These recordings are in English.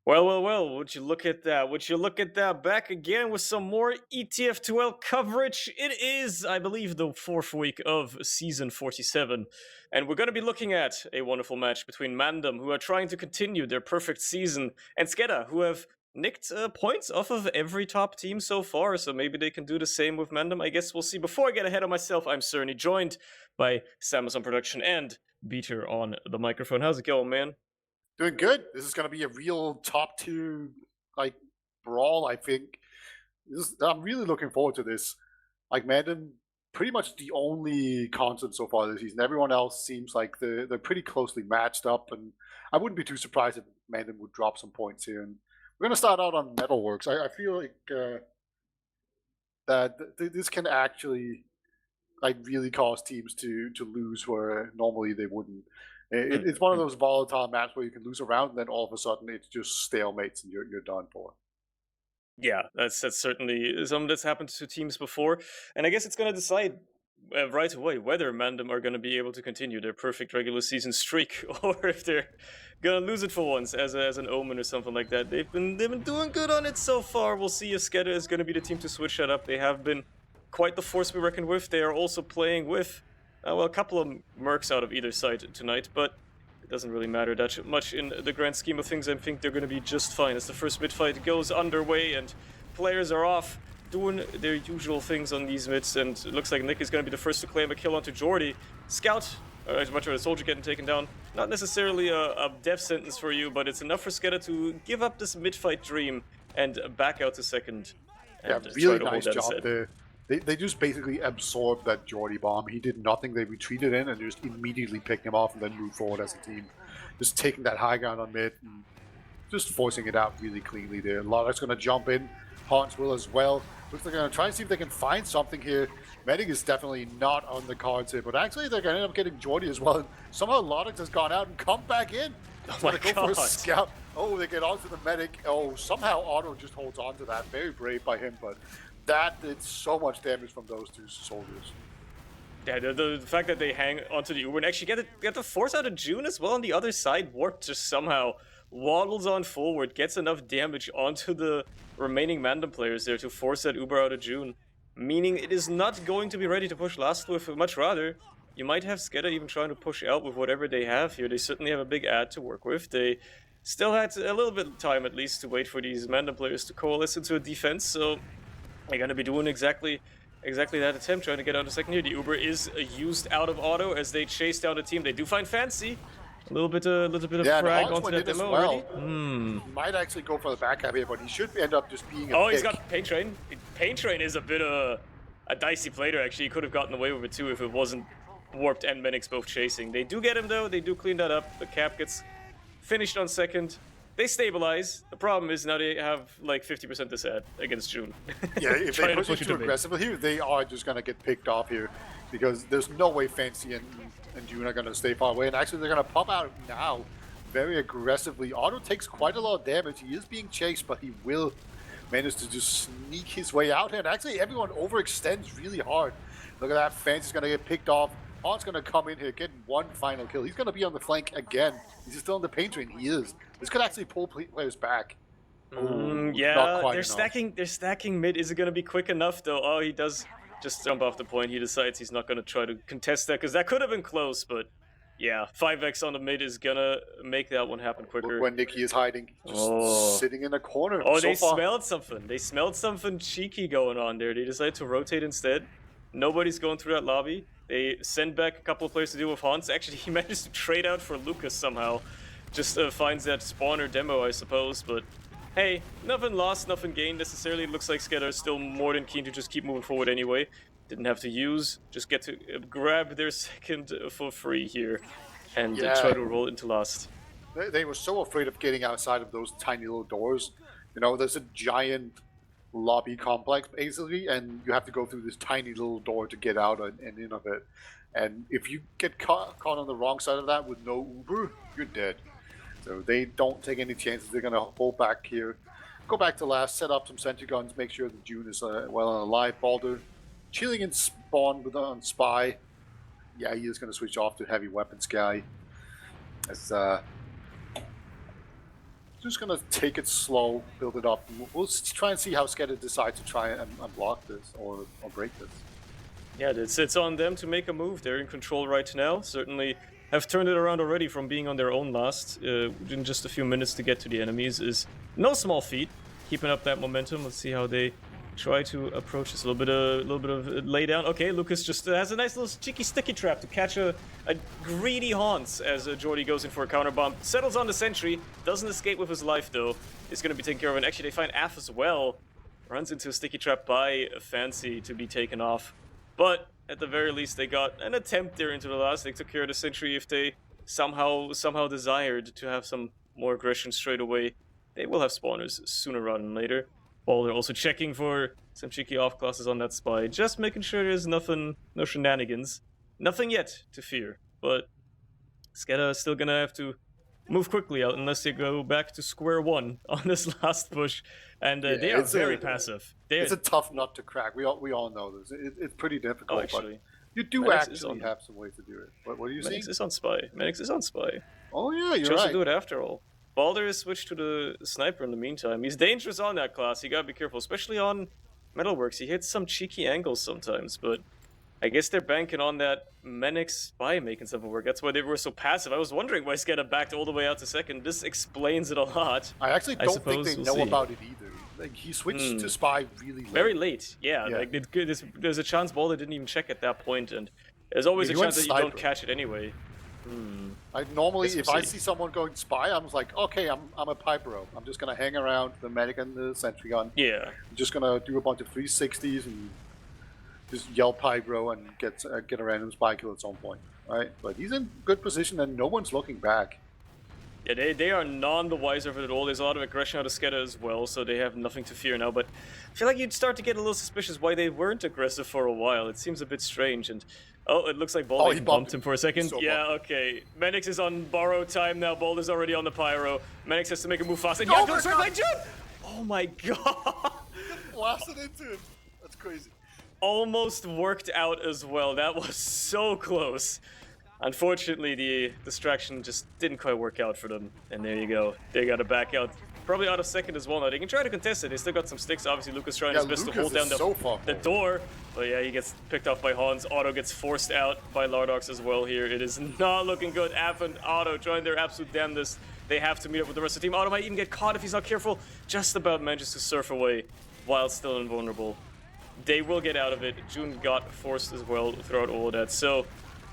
Well, would you look at that? Would you look at that? Back again with some more ETF2L coverage. It is, I believe, the fourth week of season 47. And we're going to be looking at a wonderful match between MANDEM, who are trying to continue their perfect season, and SKEDDA, who have nicked points off of every top team so far. So maybe they can do the same with MANDEM. I guess we'll see. Before I get ahead of myself, I'm Cerny, joined by Samus on production and Beater on the microphone. How's it going, man? Doing good. This is going to be a real top two like brawl. I think I'm really looking forward to this. Like Mandan, pretty much the only constant so far this season. Everyone else seems like they're pretty closely matched up, and I wouldn't be too surprised if Mandan would drop some points here. And we're going to start out on Metalworks. I feel like that this can actually like really cause teams to lose where normally they wouldn't. It's one of those volatile maps where you can lose a round and then all of a sudden it's just stalemates and you're done for. Yeah, that's certainly something that's happened to teams before, and I guess it's going to decide right away whether Mandem are going to be able to continue their perfect regular season streak, or if they're going to lose it for once as an omen or something like that. They've been doing good on it so far. We'll see if SKEDDA is going to be the team to switch that up. They have been quite the force to be reckoned with. They are also playing with a couple of mercs out of either side tonight, but it doesn't really matter that much in the grand scheme of things. I think they're going to be just fine as the first mid fight goes underway and players are off doing their usual things on these mids, and it looks like Nick is going to be the first to claim a kill onto Jordy. Scout, or as much of a soldier getting taken down, not necessarily a death sentence for you, but it's enough for SKEDDA to give up this mid-fight dream and back out to second. Yeah, And really try to hold nice that job aside. there. They just basically absorbed that Geordie bomb. He did nothing. They retreated in and just immediately picked him off and then moved forward as a team. Just taking that high ground on mid and just forcing it out really cleanly there. Lara's going to jump in. Hans will as well. Looks like they're going to try and see if they can find something here. Medic is definitely not on the cards here, but actually they're going to end up getting Geordie as well. And somehow Lodix has gone out and come back in. Oh He's my going to go for a god! scout. Oh, they get onto the medic. Oh, somehow Otto just holds on to that. Very brave by him, but that did so much damage from those two soldiers. Yeah, the fact that they hang onto the Uber and actually get the force out of June as well on the other side, Warp just somehow waddles on forward, gets enough damage onto the remaining Mandem players there to force that Uber out of June. Meaning it is not going to be ready to push last with, much rather. You might have SKEDDA even trying to push out with whatever they have here. They certainly have a big ad to work with. They still had a little bit of time at least to wait for these Mandem players to coalesce into a defense, so they're going to be doing exactly that attempt, trying to get out of second here. The Uber is used out of auto as they chase down the team. They do find Fancy. A little bit of Yeah, and frag Hans onto went that in as demo well. already. He might actually go for the backhand here, but he should end up just being a Oh, pick. he's got Pain Train. Pain Train is a bit of a dicey player, actually. He could have gotten away with it too if it wasn't Warped and Menix both chasing. They do get him though. They do clean that up. The cap gets finished on second. They stabilize. The problem is now they have like 50% this ad against June. Yeah, if they Trying to push it to too mid. aggressively here, they are just going to get picked off here because there's no way Fancy and June are going to stay far away. And actually, they're going to pop out now very aggressively. Otto takes quite a lot of damage. He is being chased, but he will manage to just sneak his way out here. And actually, everyone overextends really hard. Look at that. Fancy's going to get picked off. Han's going to come in here, get one final kill. He's going to be on the flank again. Is he still on the paint train? He is. This could actually pull players back. Yeah, they're stacking. They're stacking mid. Is it gonna be quick enough though? Oh, he does just jump off the point. He decides he's not gonna try to contest that because that could have been close. But yeah, 5x on the mid is gonna make that one happen quicker. Look where Nikki is hiding, just sitting in a corner. Oh, they smelled something. They smelled something cheeky going on there. They decided to rotate instead. Nobody's going through that lobby. They send back a couple of players to deal with Hans. Actually, he managed to trade out for Lucas somehow. Just finds that spawner demo, I suppose, but hey, nothing lost, nothing gained necessarily. It looks like SKEDDA is still more than keen to just keep moving forward anyway. Didn't have to use, just get to grab their second for free here and try to roll into last. They were so afraid of getting outside of those tiny little doors. You know, there's a giant lobby complex basically, and you have to go through this tiny little door to get out and in of it. And if you get caught on the wrong side of that with no Uber, you're dead. So they don't take any chances. They're going to hold back here. Go back to last, set up some sentry guns, make sure that June is well and alive. Baldur chilling in spawn with on Spy. Yeah, he is going to switch off to heavy weapons guy. As Just gonna take it slow, build it up. We'll try and see how SKEDDA decides to try and block this or break this. Yeah, it's on them to make a move. They're in control right now. Certainly have turned it around already from being on their own last in just a few minutes to get to the enemies is no small feat. Keeping up that momentum. Let's see how they try to approach this. A little bit of lay down. Okay, Lucas just has a nice little cheeky sticky trap to catch a greedy Hans as Jordy goes in for a counter bomb. Settles on the sentry. Doesn't escape with his life though. Is going to be taken care of. And actually, they find Af as well. Runs into a sticky trap by Fancy to be taken off. But at the very least, they got an attempt there into the last. They took care of the sentry. If they somehow desired to have some more aggression straight away, they will have spawners sooner rather than later. While they're also checking for some cheeky off classes on that spy, just making sure there's nothing, no shenanigans, nothing yet to fear. But SKEDDA is still gonna have to move quickly out unless they go back to square one on this last push, and they are very passive. It's a tough nut to crack. We all know this. It's pretty difficult. Actually, but you do actually have some ways to do it. What are you saying? Manix is on spy. Manix is on spy. Oh yeah, you're Chose right. to do it after all. Balder is switched to the sniper in the meantime. He's dangerous on that class. You gotta be careful, especially on Metalworks. He hits some cheeky angles sometimes, but I guess they're banking on that Manix spy making something work. That's why they were so passive. I was wondering why SKEDDA backed all the way out to second. This explains it a lot. I actually don't think they know about it either. Like, he switched to spy really late. Very late, yeah. Like there's a chance Balder didn't even check at that point, and there's always a chance that you don't catch it anyway. I normally, if I see someone going spy, I'm just like, okay, I'm a Pyro. I'm just gonna hang around the medic and the sentry gun. Yeah. I'm just gonna do a bunch of 360s and just yell Pyro and get a random spy kill at some point, right? But he's in good position and no one's looking back. Yeah, they are none the wiser of it at all. There's a lot of aggression out of SKEDDA as well, so they have nothing to fear now. But I feel like you'd start to get a little suspicious why they weren't aggressive for a while. It seems a bit strange. And oh, it looks like Balder bumped him for a second. So yeah, okay. Manix is on borrowed time now. Balder's already on the pyro. Manix has to make a move fast. And yeah, goes right by June! Oh my god! Blasted into him. That's crazy. Almost worked out as well. That was so close. Unfortunately, the distraction just didn't quite work out for them. And there you go. They got to back out. Probably out of second as well now. They can try to contest it. They still got some sticks. Obviously, Lucas trying his best to hold down the door. But yeah, he gets picked off by Hans. Otto gets forced out by Lardox as well here. It is not looking good. Aff and Otto trying their absolute damnedest. They have to meet up with the rest of the team. Otto might even get caught if he's not careful. Just about manages to surf away while still invulnerable. They will get out of it. June got forced as well throughout all of that. So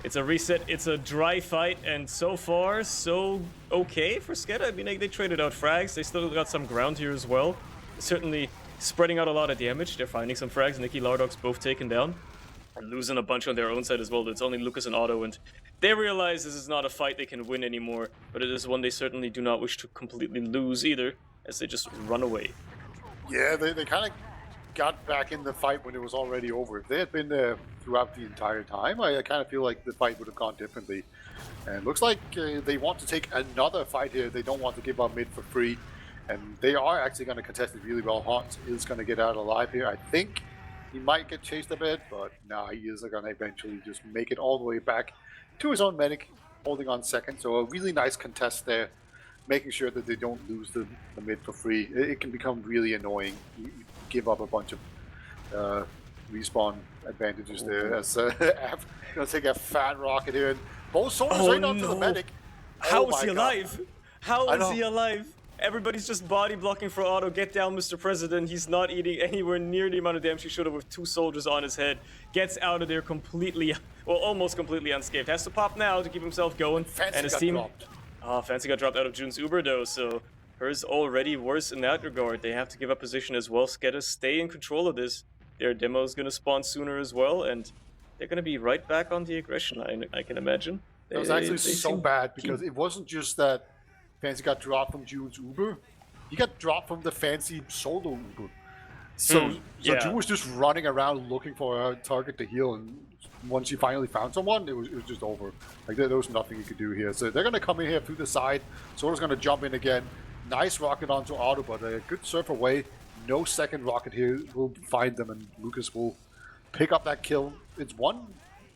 it's a reset, it's a dry fight, and so far, so okay for SKEDDA. I mean, they traded out frags, they still got some ground here as well. Certainly spreading out a lot of damage. They're finding some frags, Nicky, Lardox both taken down. And losing a bunch on their own side as well. It's only Lucas and Otto, and they realize this is not a fight they can win anymore, but it is one they certainly do not wish to completely lose either, as they just run away. Yeah, they kind of got back in the fight when it was already over. If they had been there throughout the entire time, I kind of feel like the fight would have gone differently. And it looks like they want to take another fight here. They don't want to give up mid for free. And they are actually going to contest it really well. Hans is going to get out alive here. I think he might get chased a bit, but no, he is going to eventually just make it all the way back to his own medic, holding on second. So a really nice contest there, making sure that they don't lose the mid for free. It can become really annoying. You give up a bunch of respawn advantages there. As gonna take a fat rocket here, and both soldiers right onto the medic. How is he alive? How is he alive? Everybody's just body blocking for Otto. Get down, Mr. President. He's not eating anywhere near the amount of damage he should have with 2 soldiers on his head. Gets out of there completely, well, almost completely unscathed. Has to pop now to keep himself going. Fancy and his team. Fancy got dropped out of June's Uber though, so hers already worse in that regard. They have to give up position as well. SKEDDA stay in control of this. Their demo is going to spawn sooner as well, and they're going to be right back on the aggression line, I can imagine. It was actually so bad because it wasn't just that Fancy got dropped from June's Uber. He got dropped from the Fancy solo Uber. So June was just running around looking for a target to heal, and once he finally found someone, it was just over. Like there was nothing he could do here. So they're going to come in here through the side. Soda's going to jump in again. Nice rocket onto Otto, but a good surf away. No second rocket here will find them, and Lucas will pick up that kill. It's one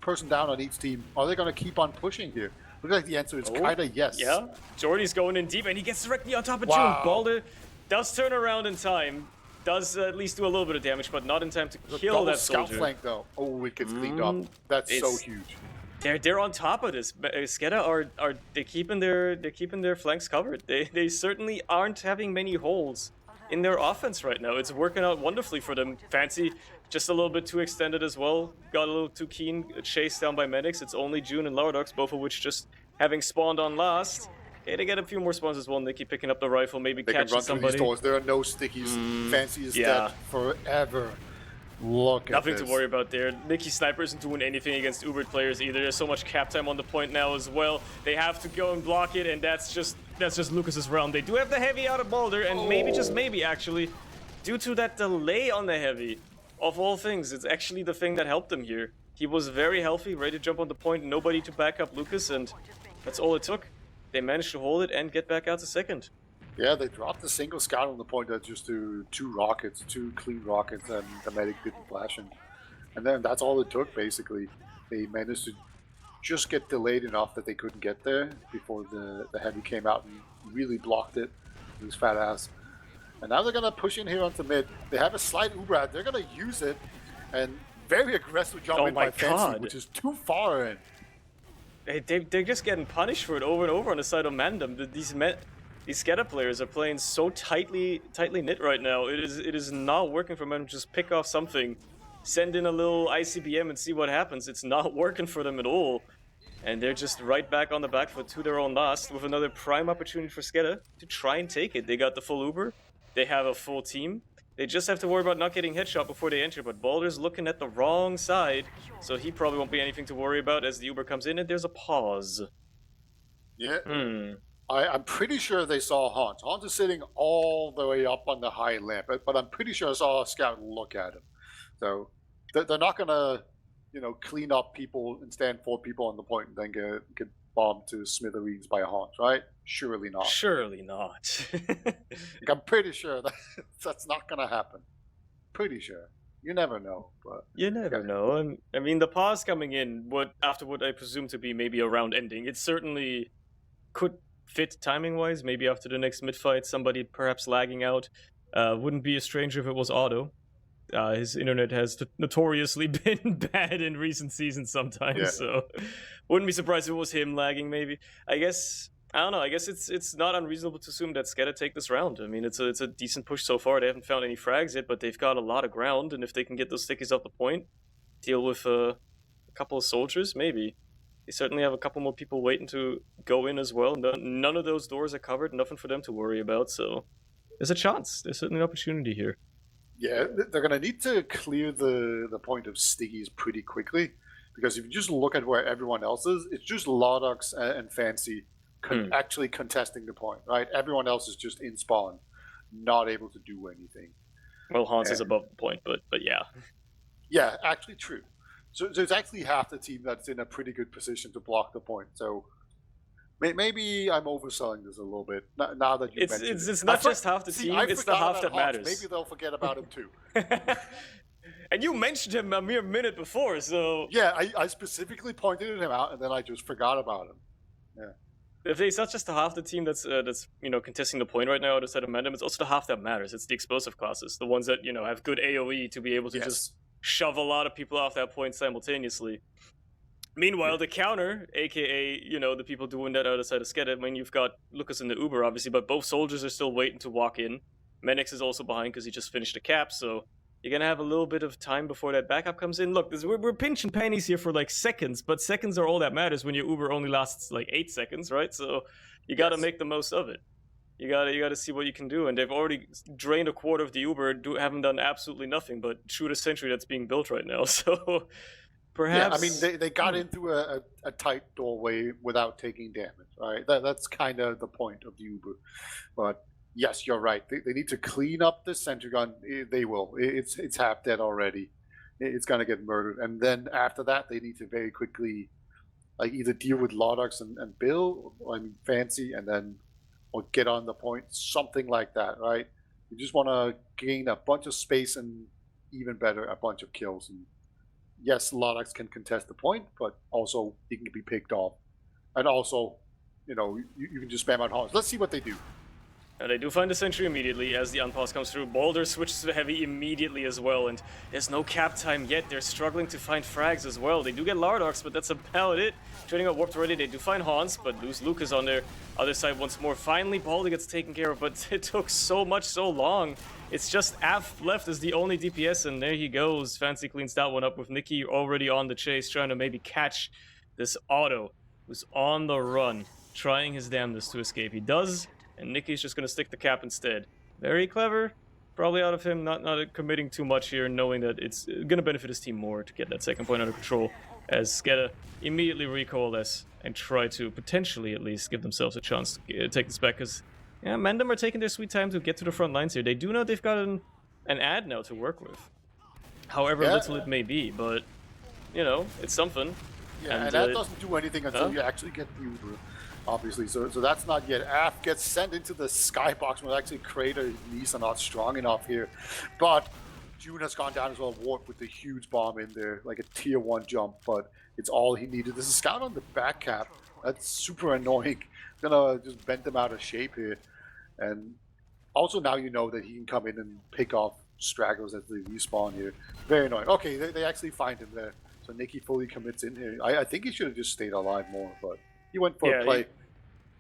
person down on each team. Are they going to keep on pushing here? Looks like the answer is Oh, kind of yes. Yeah, Jordy's going in deep, and he gets directly on top of June. Wow. Balder does turn around in time, does at least do a little bit of damage, but not in time to kill Double that scout soldier. flank though. Oh, it gets cleaned up. That's so It's- huge. They're on top of this. SKEDDA are they keeping their flanks covered. They certainly aren't having many holes in their offense right now. It's working out wonderfully for them. Fancy just a little bit too extended as well. Got a little too keen. Chased down by medics. It's only June and Lardox, both of which just having spawned on last. Okay, they get a few more spawns as well. Nicky picking up the rifle, maybe They can catching run through somebody. these doors. There are no stickies. Fancy is yeah. dead forever. Look at Nothing this. to worry about there. Nicky Sniper isn't doing anything against Uber players either. There's so much cap time on the point now as well. They have to go and block it, and that's just Lucas's realm. They do have the heavy out of Balder, and maybe, just maybe actually, due to that delay on the heavy, of all things, it's actually the thing that helped him here. He was very healthy, ready to jump on the point, nobody to back up Lucas, and that's all it took. They managed to hold it and get back out to second. Yeah, they dropped a single scout on the point that just do two rockets, two clean rockets, and the medic didn't flash him. And then that's all it took, basically. They managed to just get delayed enough that they couldn't get there before the heavy came out and really blocked it with his fat ass. And now they're going to push in here onto mid. They have a slight Uber. They're going to use it. And very aggressive jump in by Fancy, which is too far in. They're just getting punished for it over and over on the side of MANDEM. These SKEDDA players are playing so tightly knit right now. It is not working for them to just pick off something, send in a little ICBM and see what happens. It's not working for them at all. And they're just right back on the back foot to their own last with another prime opportunity for SKEDDA to try and take it. They got the full Uber. They have a full team. They just have to worry about not getting headshot before they enter, but Balder's looking at the wrong side, so he probably won't be anything to worry about as the Uber comes in and there's a pause. Yeah. I'm pretty sure they saw Hans. Hans is sitting all the way up on the high lamp, but I'm pretty sure I saw a scout look at him. So they're not going to, clean up people and stand 4 people on the point and then get bombed to smithereens by Hans, right? Surely not. Surely not. I'm pretty sure that's not going to happen. Pretty sure. You never know. But you never know. I mean, the pause coming in, after what I presume to be maybe a round ending, it certainly could fit timing-wise. Maybe after the next mid-fight, somebody perhaps lagging out. Wouldn't be a stranger if it was Otto. His internet has notoriously been bad in recent seasons sometimes, so wouldn't be surprised if it was him lagging maybe. I don't know, I guess it's not unreasonable to assume that SKEDDA take this round. I mean, it's a decent push so far. They haven't found any frags yet, but they've got a lot of ground, and if they can get those stickies off the point, deal with a couple of soldiers, maybe. They certainly have a couple more people waiting to go in as well. None of those doors are covered, nothing for them to worry about, so there's a chance. There's certainly an opportunity here. Yeah, they're going to need to clear the point of stickies pretty quickly, because if you just look at where everyone else is, it's just Lardox and Fancy actually contesting the point, right? Everyone else is just in spawn, not able to do anything. Well, Hans is above the point, but yeah. Yeah, actually true. So it's actually half the team that's in a pretty good position to block the point. So maybe I'm overselling this a little bit. Now that you mentioned it. It's not just half the team, it's the half that matters. Maybe they'll forget about him too. And you mentioned him a mere minute before, so... Yeah, I specifically pointed him out, and then I just forgot about him. Yeah. If it's not just the half the team that's contesting the point right now outside of MANDEM, it's also the half that matters. It's the explosive classes, the ones that have good AOE to be able to just shove a lot of people off that point simultaneously. Meanwhile, the counter, aka the people doing that outside of SKEDDA, I mean, you've got Lucas in the Uber obviously, but both soldiers are still waiting to walk in. Menix is also behind because he just finished a cap, so you're gonna have a little bit of time before that backup comes in. Look, we're pinching pennies here for like seconds, but seconds are all that matters when your Uber only lasts like 8 seconds, right? So you gotta make the most of it. You gotta see what you can do, and they've already drained a quarter of the Uber, haven't done absolutely nothing but shoot a sentry that's being built right now. So perhaps, I mean, they got into a tight doorway without taking damage, right? That's kind of the point of the Uber. But yes, you're right. They need to clean up the sentry gun. They will. It's half dead already. It's gonna get murdered, and then after that, they need to very quickly, like, either deal with Lardox and Bill, Fancy, and then or get on the point, something like that, right? You just want to gain a bunch of space and, even better, a bunch of kills. And yes, Lardox can contest the point, but also he can be picked off And also, you can just spam out horns. Let's see what they do. They do find the sentry immediately as the unpause comes through. Boulder switches to heavy immediately as well, and there's no cap time yet. They're struggling to find frags as well. They do get Lardox, but that's about it. Trading out Warped already, they do find Haunts, but lose Lucas on their other side once more. Finally, Boulder gets taken care of, but it took so long. It's just Af left as the only DPS, and there he goes. Fancy cleans that one up with Nikki already on the chase, trying to maybe catch this Auto, who's on the run, trying his damnedest to escape. He does, and Nicky's just going to stick the cap instead. Very clever. Probably out of him not committing too much here, knowing that it's going to benefit his team more to get that second point under control, as SKEDDA immediately recoalesce and try to potentially at least give themselves a chance to take this back, because yeah, MANDEM are taking their sweet time to get to the front lines here. They do know they've got an ad now to work with, however little it may be, but it's something. Yeah, and that doesn't do anything until you actually get the Uber, obviously. So that's not yet. Af gets sent into the skybox, will actually create a Nisa not strong enough here. But June has gone down as well, Warp with the huge bomb in there, like a tier 1 jump, but it's all he needed. There's a scout on the back cap. That's super annoying. Gonna just bend them out of shape here. And also now you know that he can come in and pick off stragglers as they respawn here. Very annoying. Okay, they actually find him there. So Nicky fully commits in here. I think he should have just stayed alive more, but he went for a play.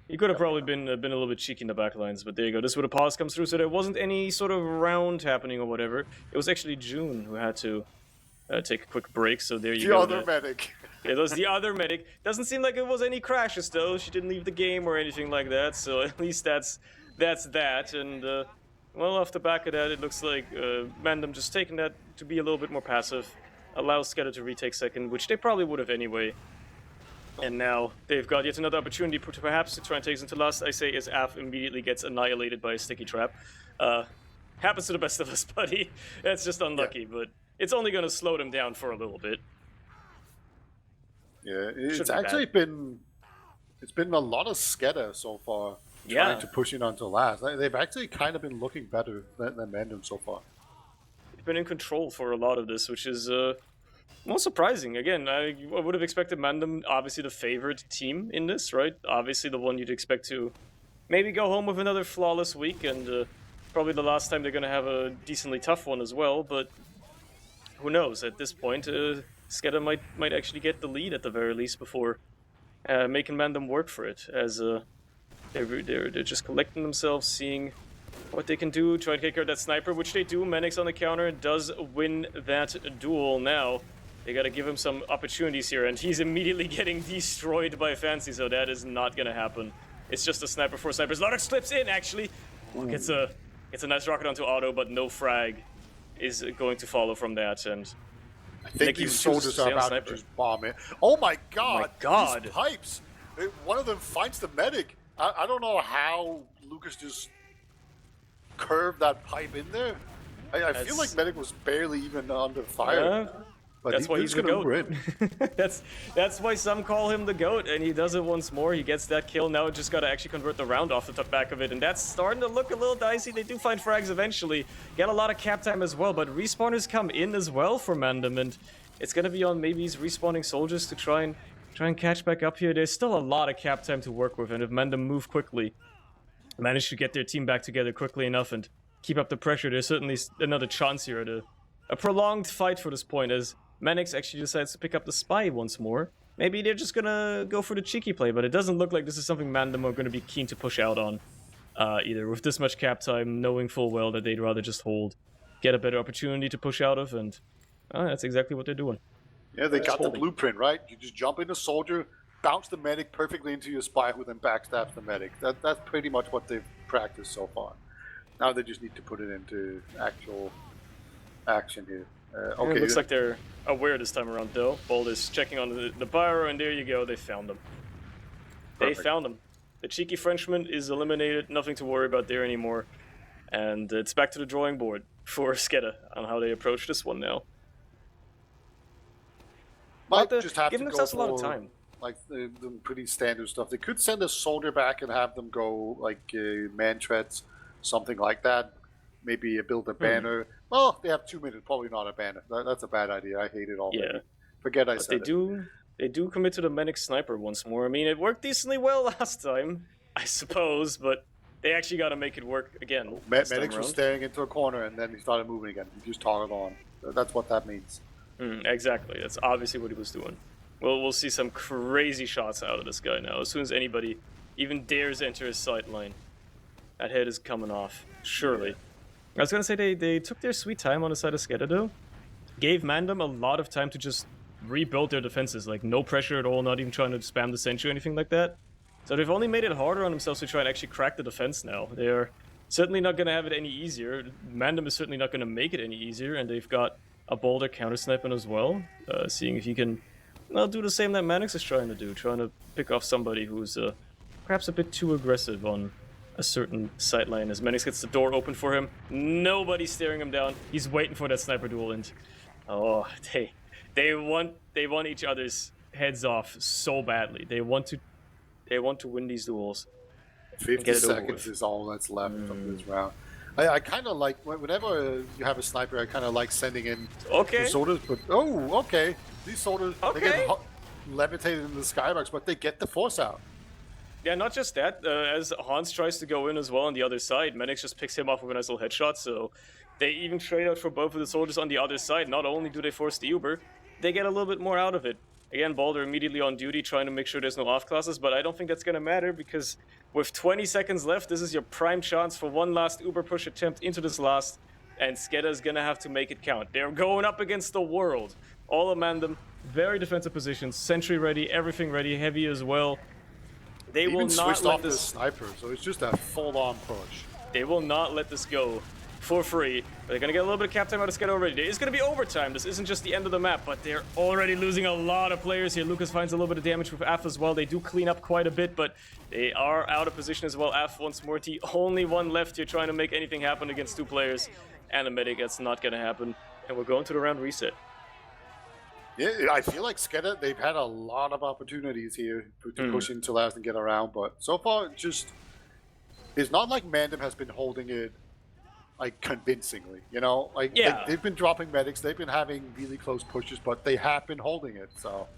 He could have probably been a little bit cheeky in the backlines, but there you go. This is where the pause comes through, so there wasn't any sort of round happening or whatever. It was actually June who had to take a quick break, so there you go. The other medic. It was the other medic. Doesn't seem like it was any crashes, though. She didn't leave the game or anything like that, so at least that's that. And, well, off the back of that, it looks like MANDEM just taking that to be a little bit more passive. Allows SKEDDA to retake second, which they probably would have anyway. And now they've got yet another opportunity perhaps to try and take us into last, I say, as Af immediately gets annihilated by a sticky trap. Happens to the best of us, buddy. That's just unlucky, but it's only going to slow them down for a little bit. Yeah, it's actually been a lot of SKEDDA so far, trying to push in onto last. They've actually kind of been looking better than MANDEM so far. Been in control for a lot of this, which is well, surprising. Again, I would have expected MANDEM, obviously the favorite team in this, right? Obviously the one you'd expect to maybe go home with another flawless week, and probably the last time they're going to have a decently tough one as well, but who knows? At this point, SKEDDA might actually get the lead at the very least before making MANDEM work for it, as they're just collecting themselves, seeing what they can do, try to take care of that sniper, which they do. Menix on the counter does win that duel now. They gotta give him some opportunities here, and he's immediately getting destroyed by Fancy, so that is not gonna happen. It's just a sniper for snipers. Lardox slips in, actually. Gets a nice rocket onto Auto, but no frag is going to follow from that, and I think these soldiers are about to just bomb it. Oh my god! These pipes! One of them finds the medic. I don't know how Lucas just curved that pipe in there. I feel like medic was barely even under fire. But that's why he's the GOAT. That's why some call him the GOAT, and he does it once more. He gets that kill. Now just got to actually convert the round off the back of it, and that's starting to look a little dicey. They do find frags eventually. Get a lot of cap time as well, but respawners come in as well for MANDEM, and it's going to be on maybe these respawning soldiers to try and catch back up here. There's still a lot of cap time to work with, and if MANDEM move quickly, manage to get their team back together quickly enough and keep up the pressure, there's certainly another chance here at a prolonged fight for this point, as Manix actually decides to pick up the spy once more. Maybe they're just gonna go for the cheeky play, but it doesn't look like this is something MANDEM are gonna be keen to push out on either, with this much cap time, knowing full well that they'd rather just hold, get a better opportunity to push out of, and that's exactly what they're doing. Yeah, they got the blueprint, right? You just jump in a soldier, bounce the medic perfectly into your spy, who then backstabs the medic. That's pretty much what they've practiced so far. Now they just need to put it into actual action here. Okay. It looks like they're aware this time around, though. Bold is checking on the Pyro, and there you go. They found them. Perfect. They found them. The cheeky Frenchman is eliminated. Nothing to worry about there anymore. And it's back to the drawing board for SKEDDA on how they approach this one now. Might just have giving to themselves go a lot of time. Like the pretty standard stuff. They could send a soldier back and have them go like man treads, something like that. Maybe build a banner. Well, they have 2 minutes. Probably not a banner. That's a bad idea. I hate it already. Yeah. Forget I said it. They do commit to the Manic Sniper once more. I mean, it worked decently well last time, I suppose, but they actually got to make it work again. Medics was staring into a corner, and then he started moving again. He just toggled on. That's what that means. Exactly. That's obviously what he was doing. Well, we'll see some crazy shots out of this guy now. As soon as anybody even dares enter his sight line, that head is coming off. Surely. I was gonna say they took their sweet time on the side of SKEDDA though. Gave MANDEM a lot of time to just rebuild their defenses. Like, no pressure at all, not even trying to spam the sentry or anything like that. So they've only made it harder on themselves to try and actually crack the defense now. They're certainly not gonna have it any easier. MANDEM is certainly not gonna make it any easier, and they've got a bolder counter-sniping as well. Seeing if he can do the same that Mannix is trying to do, trying to pick off somebody who's perhaps a bit too aggressive on a certain sight line. As Mannix gets the door open for him, nobody's staring him down. He's waiting for that sniper duel, and oh, they want each other's heads off so badly. They want to win these duels. 50 seconds is all that's left of this round. I kind of like, whenever you have a sniper, I kind of like sending in soldiers, but these soldiers, they get levitated in the skybox, but they get the force out. Yeah, not just that, as Hans tries to go in as well on the other side, Menix just picks him off with a nice little headshot, so they even trade out for both of the soldiers on the other side. Not only do they force the Uber, they get a little bit more out of it. Again, Balder immediately on duty, trying to make sure there's no off classes, but I don't think that's going to matter, because with 20 seconds left, this is your prime chance for one last Uber push attempt into this last, and SKEDDA is going to have to make it count. They're going up against the world. All of MANDEM, very defensive positions, sentry ready, everything ready, heavy as well. They will not let this sniper, so it's just a full-on push. They will not let this go for free. They're going to get a little bit of cap time out of SKEDDA already. It's going to be overtime. This isn't just the end of the map, but they're already losing a lot of players here. Lucas finds a little bit of damage with Af as well. They do clean up quite a bit, but they are out of position as well. Af once more. Only one left here trying to make anything happen against two players. And a medic, that's not going to happen. And we're going to the round reset. Yeah, I feel like SKEDDA, they've had a lot of opportunities here to push into last and get around, but so far, it's not like MANDEM has been holding it like convincingly, you know? Like, they've been dropping medics, they've been having really close pushes, but they have been holding it, so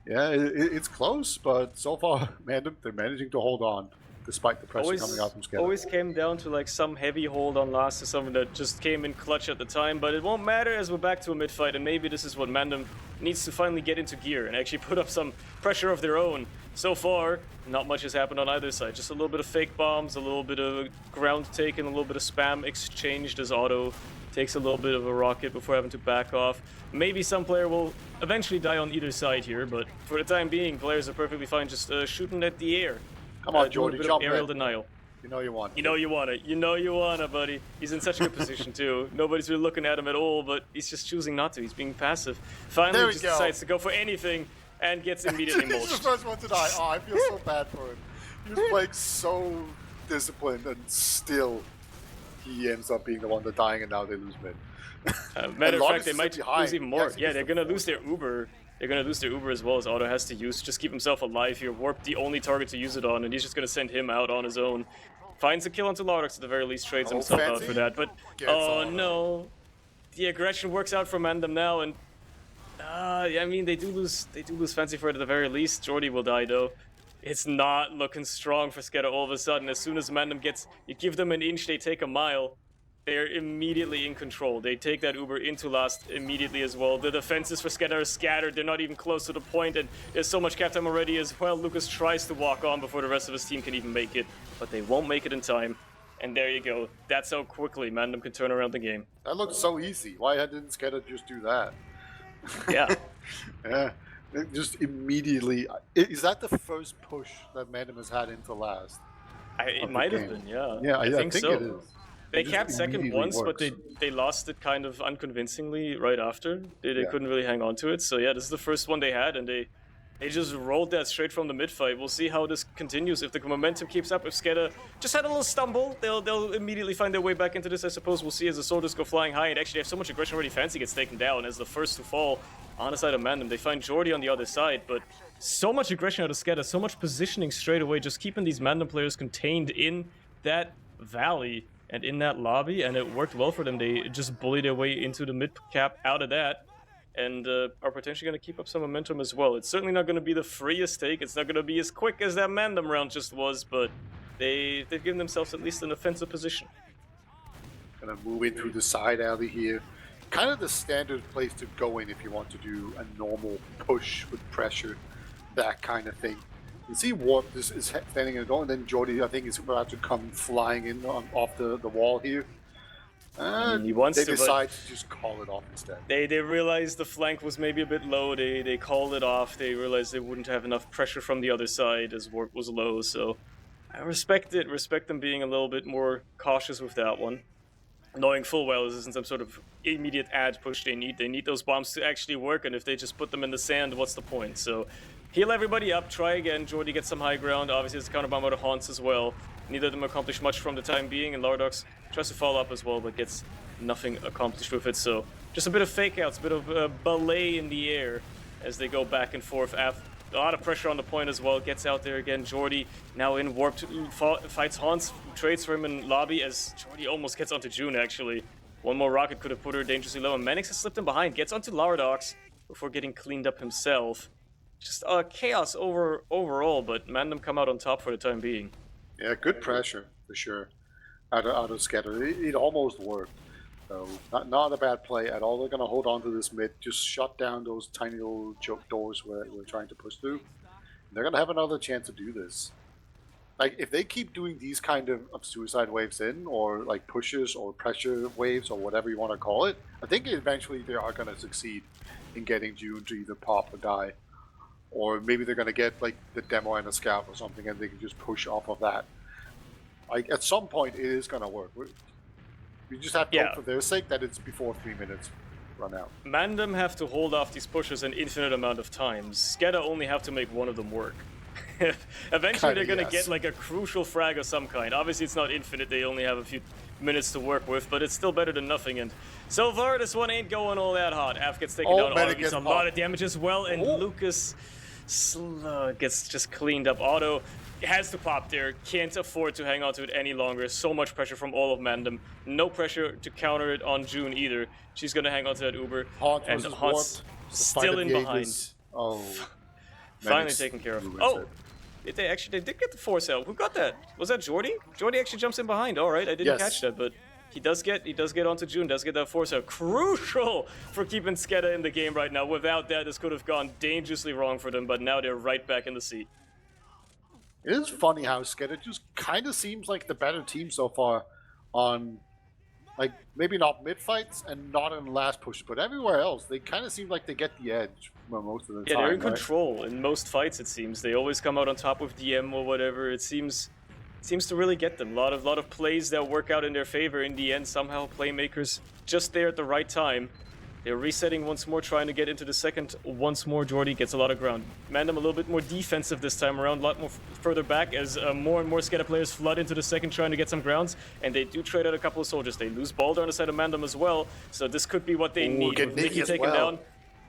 yeah, it's close, but so far, MANDEM, they're managing to hold on despite the pressure coming out from SKEDDA. Always came down to like some heavy hold on last to someone that just came in clutch at the time, but it won't matter as we're back to a mid fight, and maybe this is what MANDEM needs to finally get into gear and actually put up some pressure of their own. So far, not much has happened on either side. Just a little bit of fake bombs, a little bit of ground taken, a little bit of spam exchanged as Otto takes a little bit of a rocket before having to back off. Maybe some player will eventually die on either side here, but for the time being, players are perfectly fine just shooting at the air. Come on, Jordy, jump aerial denial. You know you want it. You know you want it. You know you want it, buddy. He's in such a good position, too. Nobody's really looking at him at all, but he's just choosing not to. He's being passive. Finally, he just decides to go for anything and gets immediately mulched. He's the first one to die. Oh, I feel so bad for him. He was playing so disciplined, and still he ends up being the one that's dying, and now they lose mid. Matter of fact, they might lose even more. Yeah, they're going to lose their Uber. They're going to lose their Uber as well, as Otto has to use. Just keep himself alive here. Warp the only target to use it on, and he's just going to send him out on his own. Finds a kill onto Lardox at the very least, trades himself out for that. But, oh no. The aggression works out for MANDEM now, and I mean, they do lose Fancy for it at the very least. Jordy will die, though. It's not looking strong for SKEDDA all of a sudden. As soon as MANDEM you give them an inch, they take a mile. They're immediately in control. They take that Uber into last immediately as well. The defenses for SKEDDA are scattered. They're not even close to the point, and there's so much cap time already as well. Lucas tries to walk on before the rest of his team can even make it, but they won't make it in time. And there you go. That's how quickly MANDEM can turn around the game. That looked so easy. Why didn't SKEDDA just do that? Yeah. Yeah. Just immediately. Is that the first push that MANDEM has had into last? It might have been, yeah. Yeah, I think so. It is. They capped second once, but they lost it kind of unconvincingly right after. They couldn't really hang on to it. So yeah, this is the first one they had, and they just rolled that straight from the mid fight. We'll see how this continues. If the momentum keeps up, if SKEDDA just had a little stumble, they'll immediately find their way back into this, I suppose. We'll see as the soldiers go flying high, and actually have so much aggression already. Fancy gets taken down as the first to fall on the side of MANDEM. They find Jordy on the other side, but so much aggression out of SKEDDA, so much positioning straight away, just keeping these MANDEM players contained in that valley and in that lobby, and it worked well for them. They just bullied their way into the mid cap out of that, and are potentially going to keep up some momentum as well. It's certainly not going to be the freest take. It's not going to be as quick as that MANDEM round just was, but they've given themselves at least an offensive position. Gonna move in through the side alley here. Kind of the standard place to go in if you want to do a normal push with pressure, that kind of thing. You see Warp is standing in the door, and then Jordy, I think, is about to come flying in off the wall here. He wants they to, decide to just call it off instead. They realized the flank was maybe a bit low. They called it off. They realized they wouldn't have enough pressure from the other side as Warp was low. So I respect it. Respect them being a little bit more cautious with that one, knowing full well this isn't some sort of immediate ad push they need. They need those bombs to actually work, and if they just put them in the sand, what's the point? So heal everybody up, try again. Jordy gets some high ground. Obviously, it's a counter bomb out of Haunts as well. Neither of them accomplish much from the time being, and Lardox tries to follow up as well, but gets nothing accomplished with it. So just a bit of fake outs, a bit of ballet in the air as they go back and forth. A lot of pressure on the point as well. Gets out there again. Jordy now in Warp, fights Haunts, trades for him in lobby as Jordy almost gets onto June, actually. One more rocket could have put her dangerously low, and Manix has slipped him behind. Gets onto Lardox before getting cleaned up himself. Just chaos overall, but MANDEM come out on top for the time being. Yeah, good pressure for sure. Out of SKEDDA, it almost worked. So not a bad play at all. They're gonna hold on to this mid, just shut down those tiny little choke doors we're trying to push through. They're gonna have another chance to do this. Like if they keep doing these kind of suicide waves in, or like pushes or pressure waves or whatever you want to call it, I think eventually they are gonna succeed in getting June to either pop or die. Or maybe they're going to get like the demo and a scout or something, and they can just push off of that. Like at some point, it is going to work. We just have to hope for their sake that it's before 3 minutes run out. MANDEM have to hold off these pushes an infinite amount of times. SKEDDA only have to make one of them work. Eventually, they're going to get like a crucial frag of some kind. Obviously, it's not infinite. They only have a few minutes to work with, but it's still better than nothing. And so far, this one ain't going all that hot. Af gets taken down. Otto gets a lot of damage as well, and Lucas gets just cleaned up. Otto has to pop there, can't afford to hang on to it any longer. So much pressure from all of MANDEM. No pressure to counter it on June either. She's gonna hang on to that Uber. And Haunt's still in behind. Oh, finally taken care of. Oh, they did get the force out. Who got that? Was that Jordy? Jordy actually jumps in behind. All right, I didn't catch that, but he does get onto June, does get that force out. Crucial for keeping SKEDDA in the game right now. Without that, this could have gone dangerously wrong for them, but now they're right back in the seat. It is funny how SKEDDA just kind of seems like the better team so far on, like, maybe not mid-fights and not in the last push, but everywhere else, they kind of seem like they get the edge most of the time. Yeah, they're in control in most fights, it seems. They always come out on top with DM or whatever. It seems to really get them. A lot of plays that work out in their favor in the end. Somehow playmakers just there at the right time. They're resetting once more, trying to get into the second once more. Jordy gets a lot of ground. MANDEM a little bit more defensive this time around, a lot more further back as more and more SKEDDA players flood into the second trying to get some grounds, and they do trade out a couple of soldiers. They lose Balder on the side of MANDEM as well, so this could be what they need. With Nikki taken down,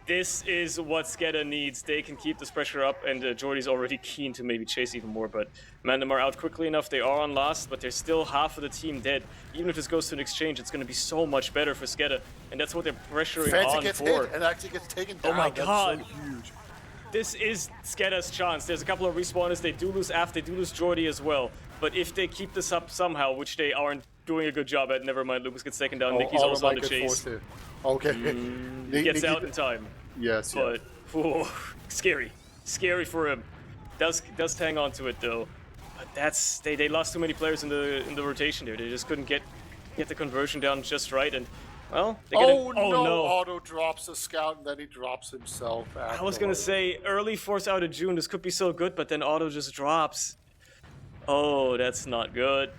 this is what SKEDDA needs. They can keep this pressure up, and Jordy's already keen to maybe chase even more, but MANDEM are out quickly enough. They are on last, but they're still half of the team dead. Even if this goes to an exchange, it's going to be so much better for SKEDDA, and that's what they're pressuring on gets for. Hit and actually gets taken down. Oh my god. That's so huge. This is SKEDDA's chance. There's a couple of respawners. They do lose Af, they do lose Jordy as well, but if they keep this up somehow, which they aren't doing a good job at, never mind, Lucas gets taken down. Nikki's also on the chase. Okay. He gets out in time. Yes, but scary for him. Does hang on to it though. But that's they lost too many players in the rotation there. They just couldn't get the conversion down just right, and well, they get no! Otto drops a scout and then he drops himself. I was gonna say early force out of June. This could be so good, but then Otto just drops. Oh, that's not good.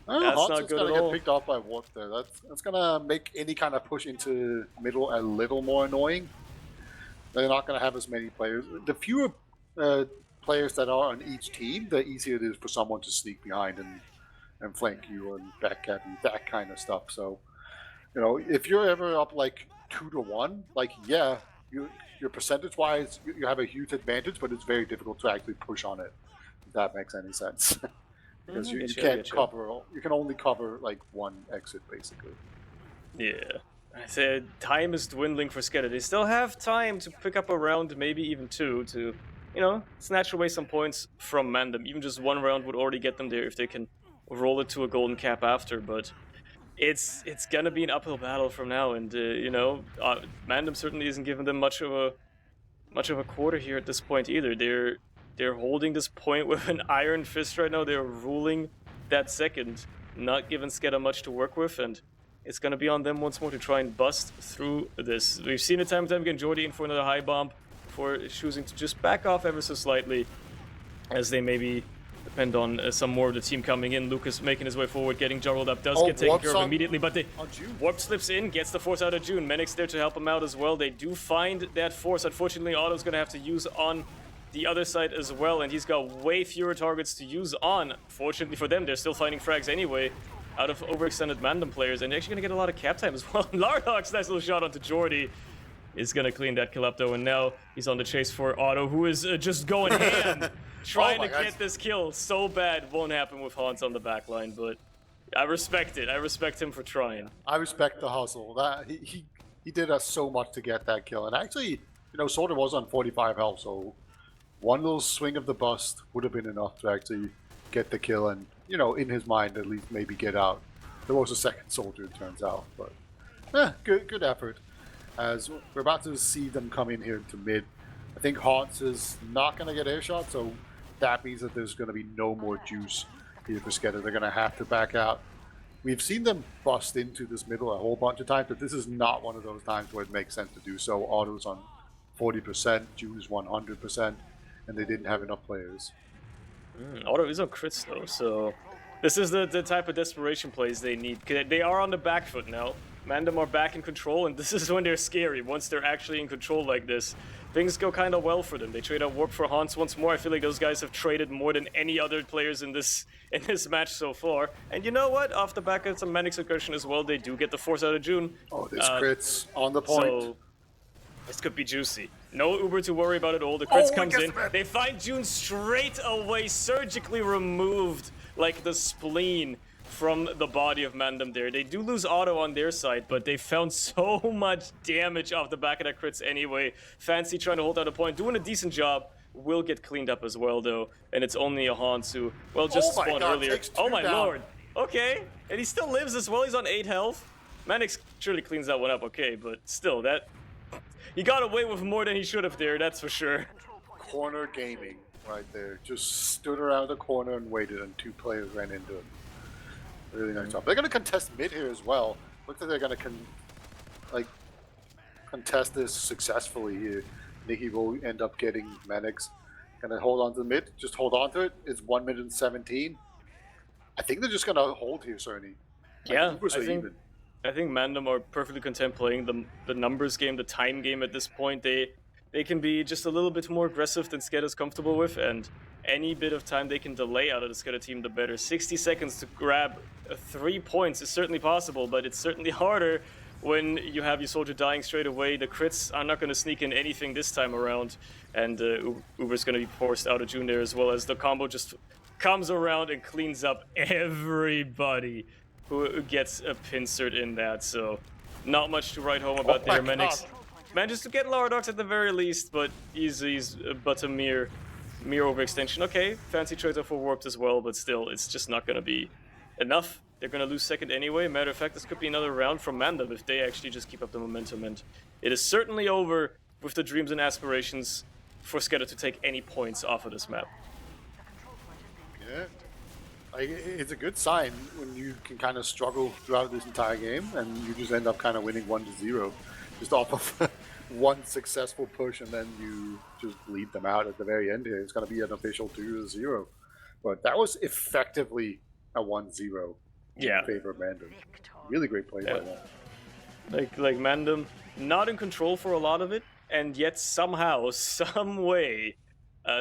That's not good at all. Get picked off by Warp there. That's gonna make any kind of push into middle a little more annoying. They're not going to have as many players. The fewer players that are on each team, the easier it is for someone to sneak behind and flank you and backcap you, that kind of stuff. So, you know, if you're ever up like 2-1, like, yeah, your percentage-wise, you have a huge advantage, but it's very difficult to actually push on it, if that makes any sense. Because you can't cover, you can only cover like one exit, basically. Yeah. I said time is dwindling for SKEDDA. They still have time to pick up a round, maybe even two, to, snatch away some points from MANDEM. Even just one round would already get them there if they can roll it to a golden cap after. But it's gonna be an uphill battle from now, and MANDEM certainly isn't giving them much of a quarter here at this point either. They're holding this point with an iron fist right now. They're ruling that second, not giving SKEDDA much to work with, and it's going to be on them once more to try and bust through this. We've seen it time and time again. Jordy in for another high bomb before choosing to just back off ever so slightly, as they maybe depend on some more of the team coming in. Lucas making his way forward, getting juggled up, does get taken care of immediately, but Warp slips in, gets the force out of June. Menix there to help him out as well. They do find that force. Unfortunately, Otto's going to have to use on the other side as well, and he's got way fewer targets to use on. Fortunately for them, they're still finding frags anyway out of overextended MANDEM players, and they're actually going to get a lot of cap time as well. Lardok's nice little shot onto Jordy is going to clean that kill up, though, and now he's on the chase for Otto, who is just going ham, trying to get this kill so bad. Won't happen with Hans on the back line, but I respect it. I respect him for trying. I respect the hustle. That he did us so much to get that kill, and actually, Sorter was on 45 health, so one little swing of the bust would have been enough to actually get the kill, and in his mind at least maybe get out. There was a second soldier, it turns out, but good effort. As we're about to see them come in here to mid. I think Hans is not going to get air shot, so that means that there's going to be no more juice here for SKEDDA. They're going to have to back out. We've seen them bust into this middle a whole bunch of times, but this is not one of those times where it makes sense to do so. Otto's on 40%, June's 100%, and they didn't have enough players. Otto is on crits though, so this is the type of desperation plays they need. They are on the back foot now. MANDEM are back in control, and this is when they're scary. Once they're actually in control like this, things go kind of well for them. They trade out Warp for Hans once more. I feel like those guys have traded more than any other players in this match so far. And you know what? Off the back of some Manix aggression as well, they do get the force out of June. Oh, this crits on the point. So this could be juicy. No Uber to worry about at all. The crits comes in. They find June straight away, surgically removed like the spleen from the body of MANDEM there. They do lose Otto on their side, but they found so much damage off the back of that crits anyway. Fancy trying to hold out a point, doing a decent job. Will get cleaned up as well though, and it's only a Hans who, well, just spawned earlier. Oh my lord. Okay, and he still lives as well. He's on 8 health. Manix surely cleans that one up, okay, but still, that he got away with more than he should have there, that's for sure. Corner gaming right there. Just stood around the corner and waited, and 2 players ran into him. Really nice job. They're going to contest mid here as well. Looks like they're going to contest this successfully here. Nikki will end up getting Manix. Going to hold on to the mid. Just hold on to it. It's 1 minute and 17. I think they're just going to hold here, Cerny. Yeah, I think MANDEM are perfectly content playing the numbers game, the time game at this point. They can be just a little bit more aggressive than SKEDDA's comfortable with, and any bit of time they can delay out of the SKEDDA team, the better. 60 seconds to grab 3 points is certainly possible, but it's certainly harder when you have your soldier dying straight away. The crits are not going to sneak in anything this time around, and Uber's going to be forced out of June there as well, as the combo just comes around and cleans up everybody who gets a pinsert in that. So not much to write home about there. Manix manages to get Lardok's at the very least, but he's but a mere overextension. Okay, fancy trades out for Warped as well, but still, it's just not going to be enough. They're going to lose second anyway. Matter of fact, this could be another round from MANDEM if they actually just keep up the momentum, and it is certainly over with the dreams and aspirations for SKEDDA to take any points off of this map. Yeah. It's a good sign when you can kind of struggle throughout this entire game and you just end up kind of winning 1-0 just off of one successful push, and then you just lead them out at the very end here. It's going to be an official 2-0, but that was effectively a 1-0 in favor of MANDEM. Really great play by that. Like MANDEM not in control for a lot of it, and yet somehow, some way,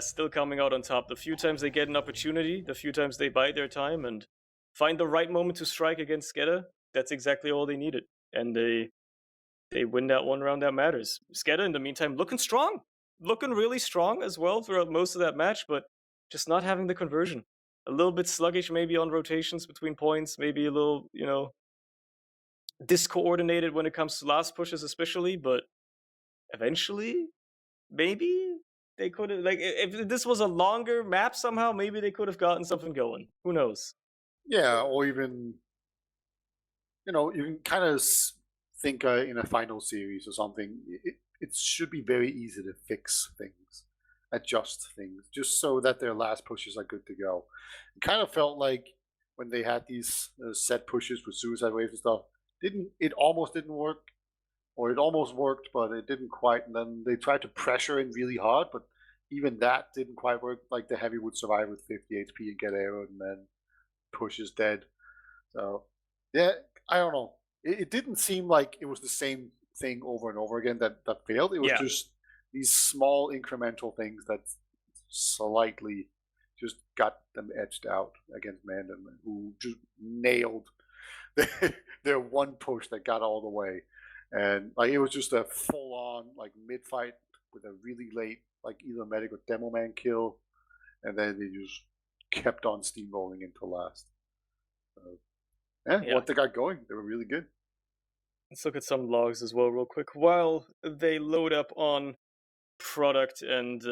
still coming out on top. The few times they get an opportunity, the few times they bide their time and find the right moment to strike against SKEDDA, that's exactly all they needed. And they win that one round that matters. SKEDDA, in the meantime, looking strong. Looking really strong as well throughout most of that match, but just not having the conversion. A little bit sluggish maybe on rotations between points, maybe a little, discoordinated when it comes to last pushes, especially. But eventually, maybe they could have, like, if this was a longer map somehow, maybe they could have gotten something going. Who knows? Yeah, or even you can kind of think in a final series or something. It should be very easy to fix things, adjust things, just so that their last pushes are good to go. It kind of felt like when they had these set pushes with suicide waves and stuff, didn't it almost didn't work, or it almost worked, but it didn't quite. And then they tried to pressure in really hard, but even that didn't quite work. Like the heavy would survive with 50 HP and get arrowed, and then push is dead. So yeah, I don't know. It didn't seem like it was the same thing over and over again that failed. It was Yeah, just these small incremental things that slightly just got them edged out against Mandem, who just nailed their one push that got all the way. And like it was just a full on like mid fight with a really late like either medic or demo man kill, and then they just kept on steamrolling into last. Yeah, yeah. what they got going, they were really good. Let's look at some logs as well, real quick, while they load up on product. And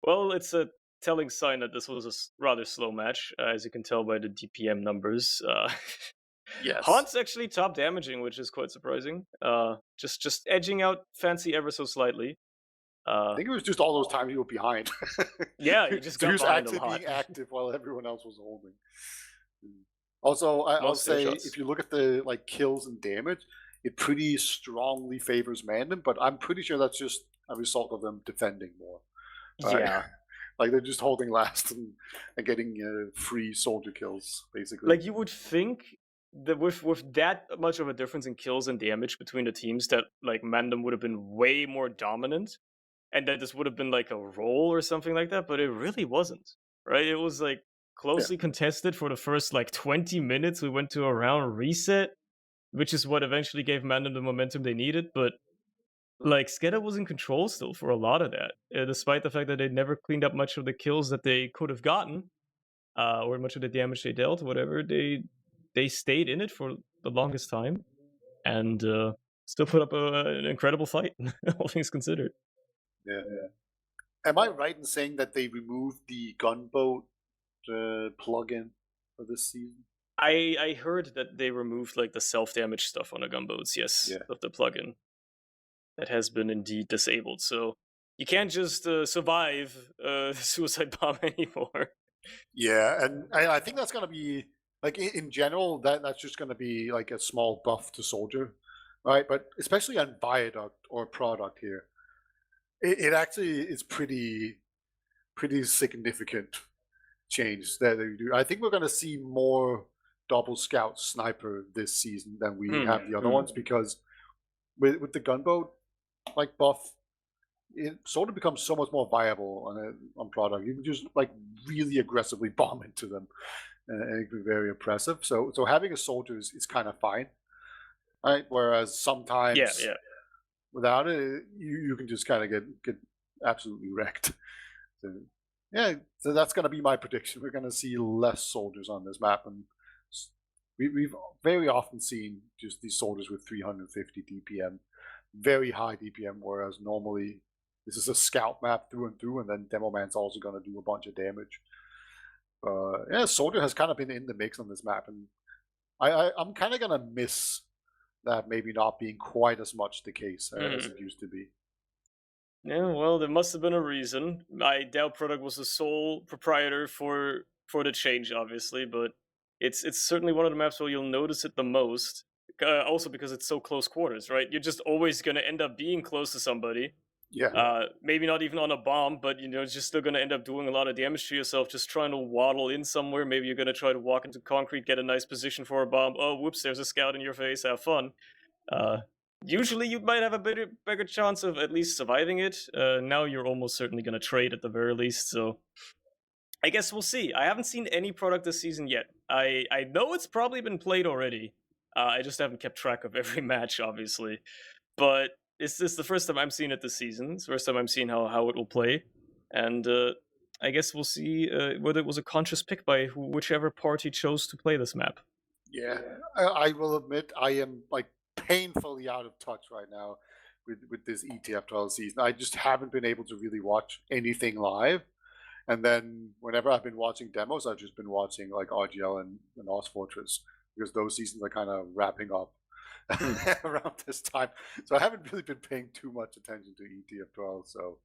well, it's a telling sign that this was a rather slow match, as you can tell by the DPM numbers. Yes. Haun's actually top damaging, which is quite surprising. Just edging out Fancy ever so slightly. I think it was just all those times you were behind. Yeah, you just So he got was behind a actually lot. being active while everyone else was holding. Also, I'll Most say shots. if you look at the like kills and damage, it pretty strongly favors Mandem, but I'm pretty sure that's just a result of them defending more. Right? Yeah, Like they're just holding last and getting free soldier kills, basically. like you would think that with that much of a difference in kills and damage between the teams, that like Mandem would have been way more dominant, and that this would have been like a roll or something like that, but it really wasn't. Right? It was like Yeah. closely contested for the first like 20 minutes. We went to a round reset, which is what eventually gave Mandem the momentum they needed. But like SKEDDA was in control still for a lot of that, despite the fact that they never cleaned up much of the kills that they could have gotten, or much of the damage they dealt. Whatever, they stayed in it for the longest time, and still put up an incredible fight, all things considered. Yeah. Am I right in saying that they removed the gunboat plugin for this season? I heard that they removed like the self damage stuff on the gunboats. Yes, Yeah. of the plugin that has been indeed disabled. So you can't just survive suicide bomb anymore. Yeah, and I think that's gonna be like in general that's just gonna be like a small buff to soldier, right? But especially on viaduct or product here, it actually is pretty significant change that they do. I think we're gonna see more double scout sniper this season than we have the other ones because with the gunboat like buff, it sort of becomes so much more viable on product. You can just like really aggressively bomb into them, and it can be very oppressive. So having a soldier is kind of fine, right? Whereas Yeah, sometimes yeah. without it, you can just kind of get absolutely wrecked. So, yeah, so that's going to be my prediction. We're going to see less soldiers on this map, and we've very often seen just these soldiers with 350 DPM, very high DPM, whereas normally this is a scout map through and through, and then Demo Man's also going to do a bunch of damage. Yeah, Soldier has kind of been in the mix on this map, and I'm kind of going to miss that maybe not being quite as much the case as it used to be. Yeah, well, there must have been a reason. I doubt Product was the sole proprietor for the change, obviously, but it's certainly one of the maps where you'll notice it the most. Also because it's so close quarters, right? You're just always gonna end up being close to somebody. Yeah, Maybe not even on a bomb, but it's just still gonna end up doing a lot of damage to yourself, just trying to waddle in somewhere. Maybe you're gonna try to walk into concrete, get a nice position for a bomb. Oh, whoops! There's a scout in your face. Have fun. Uh, Usually you might have a bigger chance of at least surviving it. Now you're almost certainly going to trade at the very least. So I guess we'll see. I haven't seen any product this season yet. I know it's probably been played already. I just haven't kept track of every match, obviously. But it's the first time I'm seeing it this season. It's the first time I'm seeing how it will play. And I guess we'll see whether it was a conscious pick by whichever party chose to play this map. Yeah, I will admit I am like painfully out of touch right now with this ETF2L season. I just haven't been able to really watch anything live. And then whenever I've been watching demos, I've just been watching like RGL and Oz Fortress because those seasons are kind of wrapping up Hmm. around this time. So I haven't really been paying too much attention to ETF12. So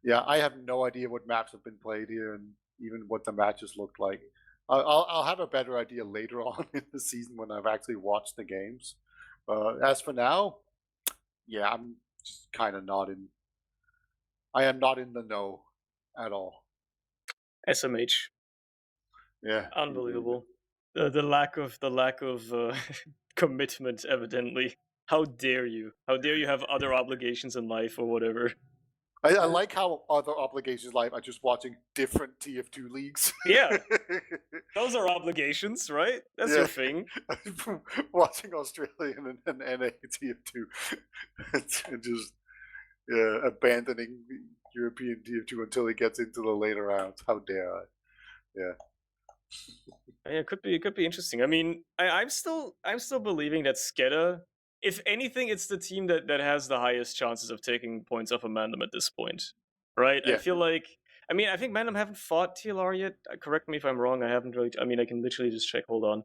yeah, I have no idea what maps have been played here and even what the matches look like. I'll have a better idea later on in the season when I've actually watched the games. As for now, yeah, I'm just kind of not in. I am not in the know at all. SMH. Yeah, indeed. Unbelievable. The lack of commitment, evidently. How dare you? How dare you have other obligations in life or whatever? I like how other obligations life are just watching different TF2 leagues. Yeah, those are obligations, right? That's Yeah, your thing. watching Australian and NA TF2, and just yeah, abandoning the European TF2 until he gets into the later rounds. How dare I? Yeah, Yeah, it could be interesting. I mean, I'm still believing that SKEDDA, if anything, it's the team that has the highest chances of taking points off of MANDEM at this point, right? I yeah. feel like, I mean, I think MANDEM haven't fought TLR yet. Correct me if I'm wrong. I haven't really. I mean, I can literally just check. Hold on.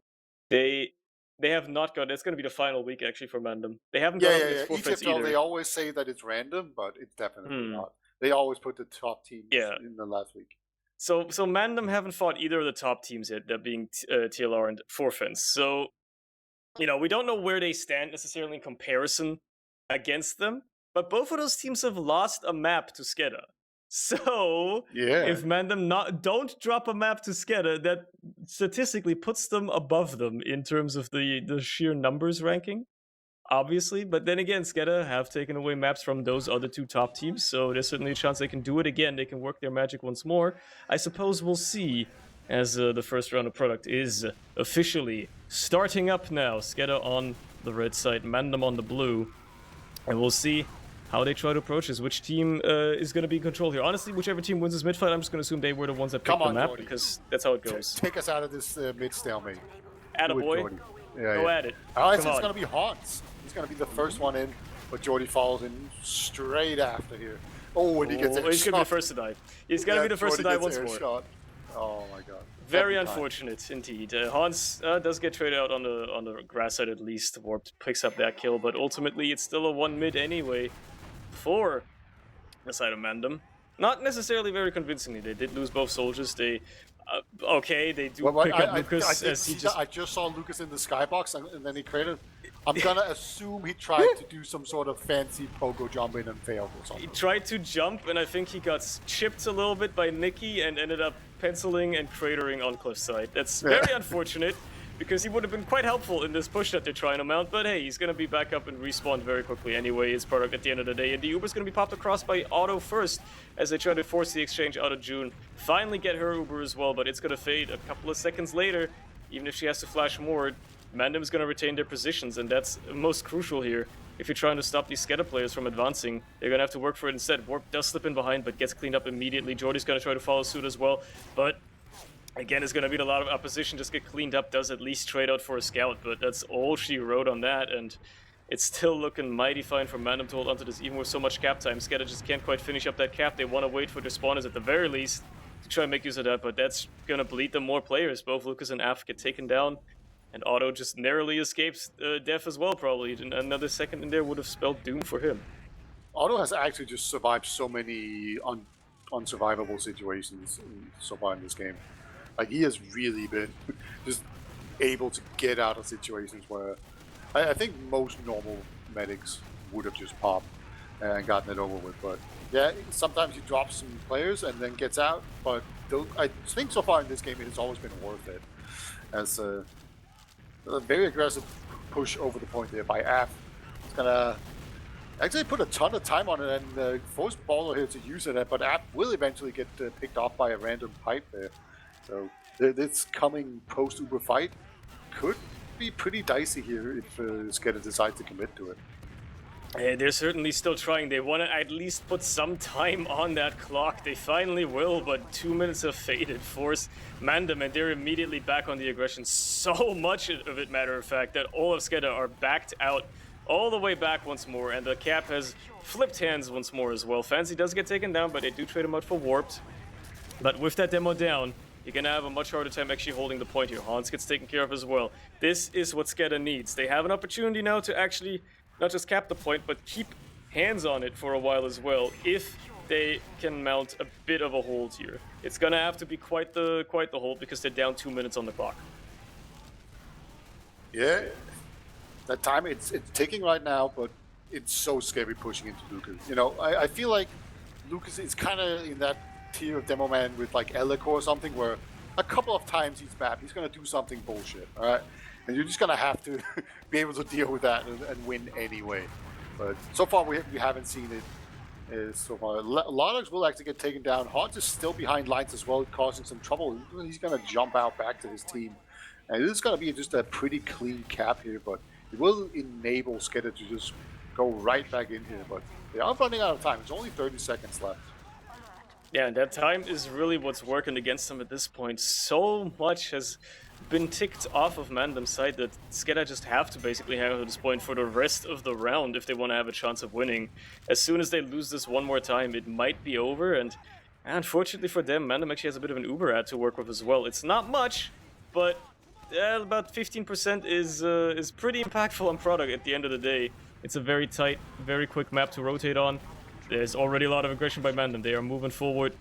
They they have not got. It's going to be the final week actually for MANDEM. They haven't Yeah, gone up yeah, against yeah. forfeits ETFL, they either. always say that it's random, but it's definitely Hmm. not. They always put the top teams Yeah. in the last week. So MANDEM haven't fought either of the top teams yet. That being TLR and Forfence. So we don't know where they stand necessarily in comparison against them, but both of those teams have lost a map to SKEDDA. So Yeah, if MANDEM don't drop a map to SKEDDA, that statistically puts them above them in terms of the sheer numbers ranking, obviously. But then again, SKEDDA have taken away maps from those other two top teams, so there's certainly a chance they can do it again. They can work their magic once more. I suppose we'll see as the first round of product is officially starting up now. SKEDDA on the red side, MANDEM on the blue, and we'll see how they try to approach this. Which team is going to be in control here? Honestly, whichever team wins this mid fight, I'm just going to assume they were the ones that picked come the on, map Jordy. because that's how it goes. Take us out of this mid stalemate. Do it, Attaboy, Jordy. Yeah, go yeah. at it. I Come think it's on. going to be Hans. He's going to be the first one in, but Jordy follows in straight after here. Oh, and he gets Oh, he's going to be the air-shot. first to die. He's going to be the first to Jordy die gets once more. air-shot. Oh my god. Very Every time. unfortunate indeed. Hans does get traded out on the grass side at least. Warped picks up that kill, but ultimately it's still a 1 mid anyway for the side of MANDEM. Not necessarily very convincingly. They did lose both soldiers. They they do Well, pick up Lucas I as he see just I just saw Lucas in the skybox, and then he created. I'm gonna assume he tried to do some sort of fancy pogo jump in and failed or he something. tried to jump, and I think he got chipped a little bit by Nikki and ended up penciling and cratering on cliffside. That's very unfortunate, because he would have been quite helpful in this push that they're trying to mount, but hey, he's going to be back up and respawn very quickly anyway, his product at the end of the day, and the Uber's going to be popped across by Auto first, as they try to force the exchange out of June. Finally get her Uber as well, but it's going to fade a couple of seconds later, even if she has to flash more. MANDEM's going to retain their positions, and that's most crucial here. If you're trying to stop these SKEDDA players from advancing, they're going to have to work for it instead. Warp does slip in behind, but gets cleaned up immediately. Jordy's going to try to follow suit as well, but again, it's going to beat a lot of opposition. Just get cleaned up, does at least trade out for a scout, but that's all she wrote on that, and it's still looking mighty fine for MANDEM to hold onto this, even with so much cap time. SKEDDA just can't quite finish up that cap. They want to wait for their spawners at the very least to try and make use of that, but that's going to bleed them more players. Both Lucas and Af get taken down, and Otto just narrowly escapes death as well, probably. Another second in there would have spelled doom for him. Otto has actually just survived so many unsurvivable situations so far in this game. Like, he has really been just able to get out of situations where I think most normal medics would have just popped and gotten it over with. But yeah, sometimes he drops some players and then gets out. But I think so far in this game, it has always been worth it. As a very aggressive push over the point there by Af. It's gonna actually put a ton of time on it and force Baller here to use it, but App will eventually get picked off by a random pipe there. So this coming post-Uber fight could be pretty dicey here if SKEDDA decides to commit to it. They're certainly still trying. They want to at least put some time on that clock. They finally will, but 2 minutes of faded force MANDEM, and they're immediately back on the aggression. So much of it, matter of fact, that all of SKEDDA are backed out all the way back once more, and the cap has flipped hands once more as well. Fancy does get taken down, but they do trade him out for Warped. But with that demo down, you're gonna have a much harder time actually holding the point here. Hans gets taken care of as well. This is what SKEDDA needs. They have an opportunity now to actually not just cap the point, but keep hands on it for a while as well, if they can mount a bit of a hold here. It's gonna have to be quite the hold, because they're down 2 minutes on the clock. Yeah, that time it's ticking right now, but it's so scary pushing into Lucas. You know, I feel like Lucas is kind of in that tier of demo man with like Elec or something, where a couple of times he's bad, he's gonna do something bullshit, all right, and you're just gonna have to be able to deal with that and win anyway. But so far we haven't seen it. So far, Lardox will actually get taken down. Hans is still behind lines as well, causing some trouble. He's gonna jump out back to his team, and this is gonna be just a pretty clean cap here, but it will enable SKEDDA to just go right back in here. But they are running out of time. It's only 30 seconds left. Yeah, and that time is really what's working against them at this point. So much has been ticked off of MANDEM's side that SKEDDA just have to basically hang on to this point for the rest of the round if they want to have a chance of winning. As soon as they lose this one more time, it might be over, and unfortunately for them, MANDEM actually has a bit of an Uber ad to work with as well. It's not much, but about 15% is pretty impactful on product at the end of the day. It's a very tight, very quick map to rotate on. There's already a lot of aggression by MANDEM. They are moving forward,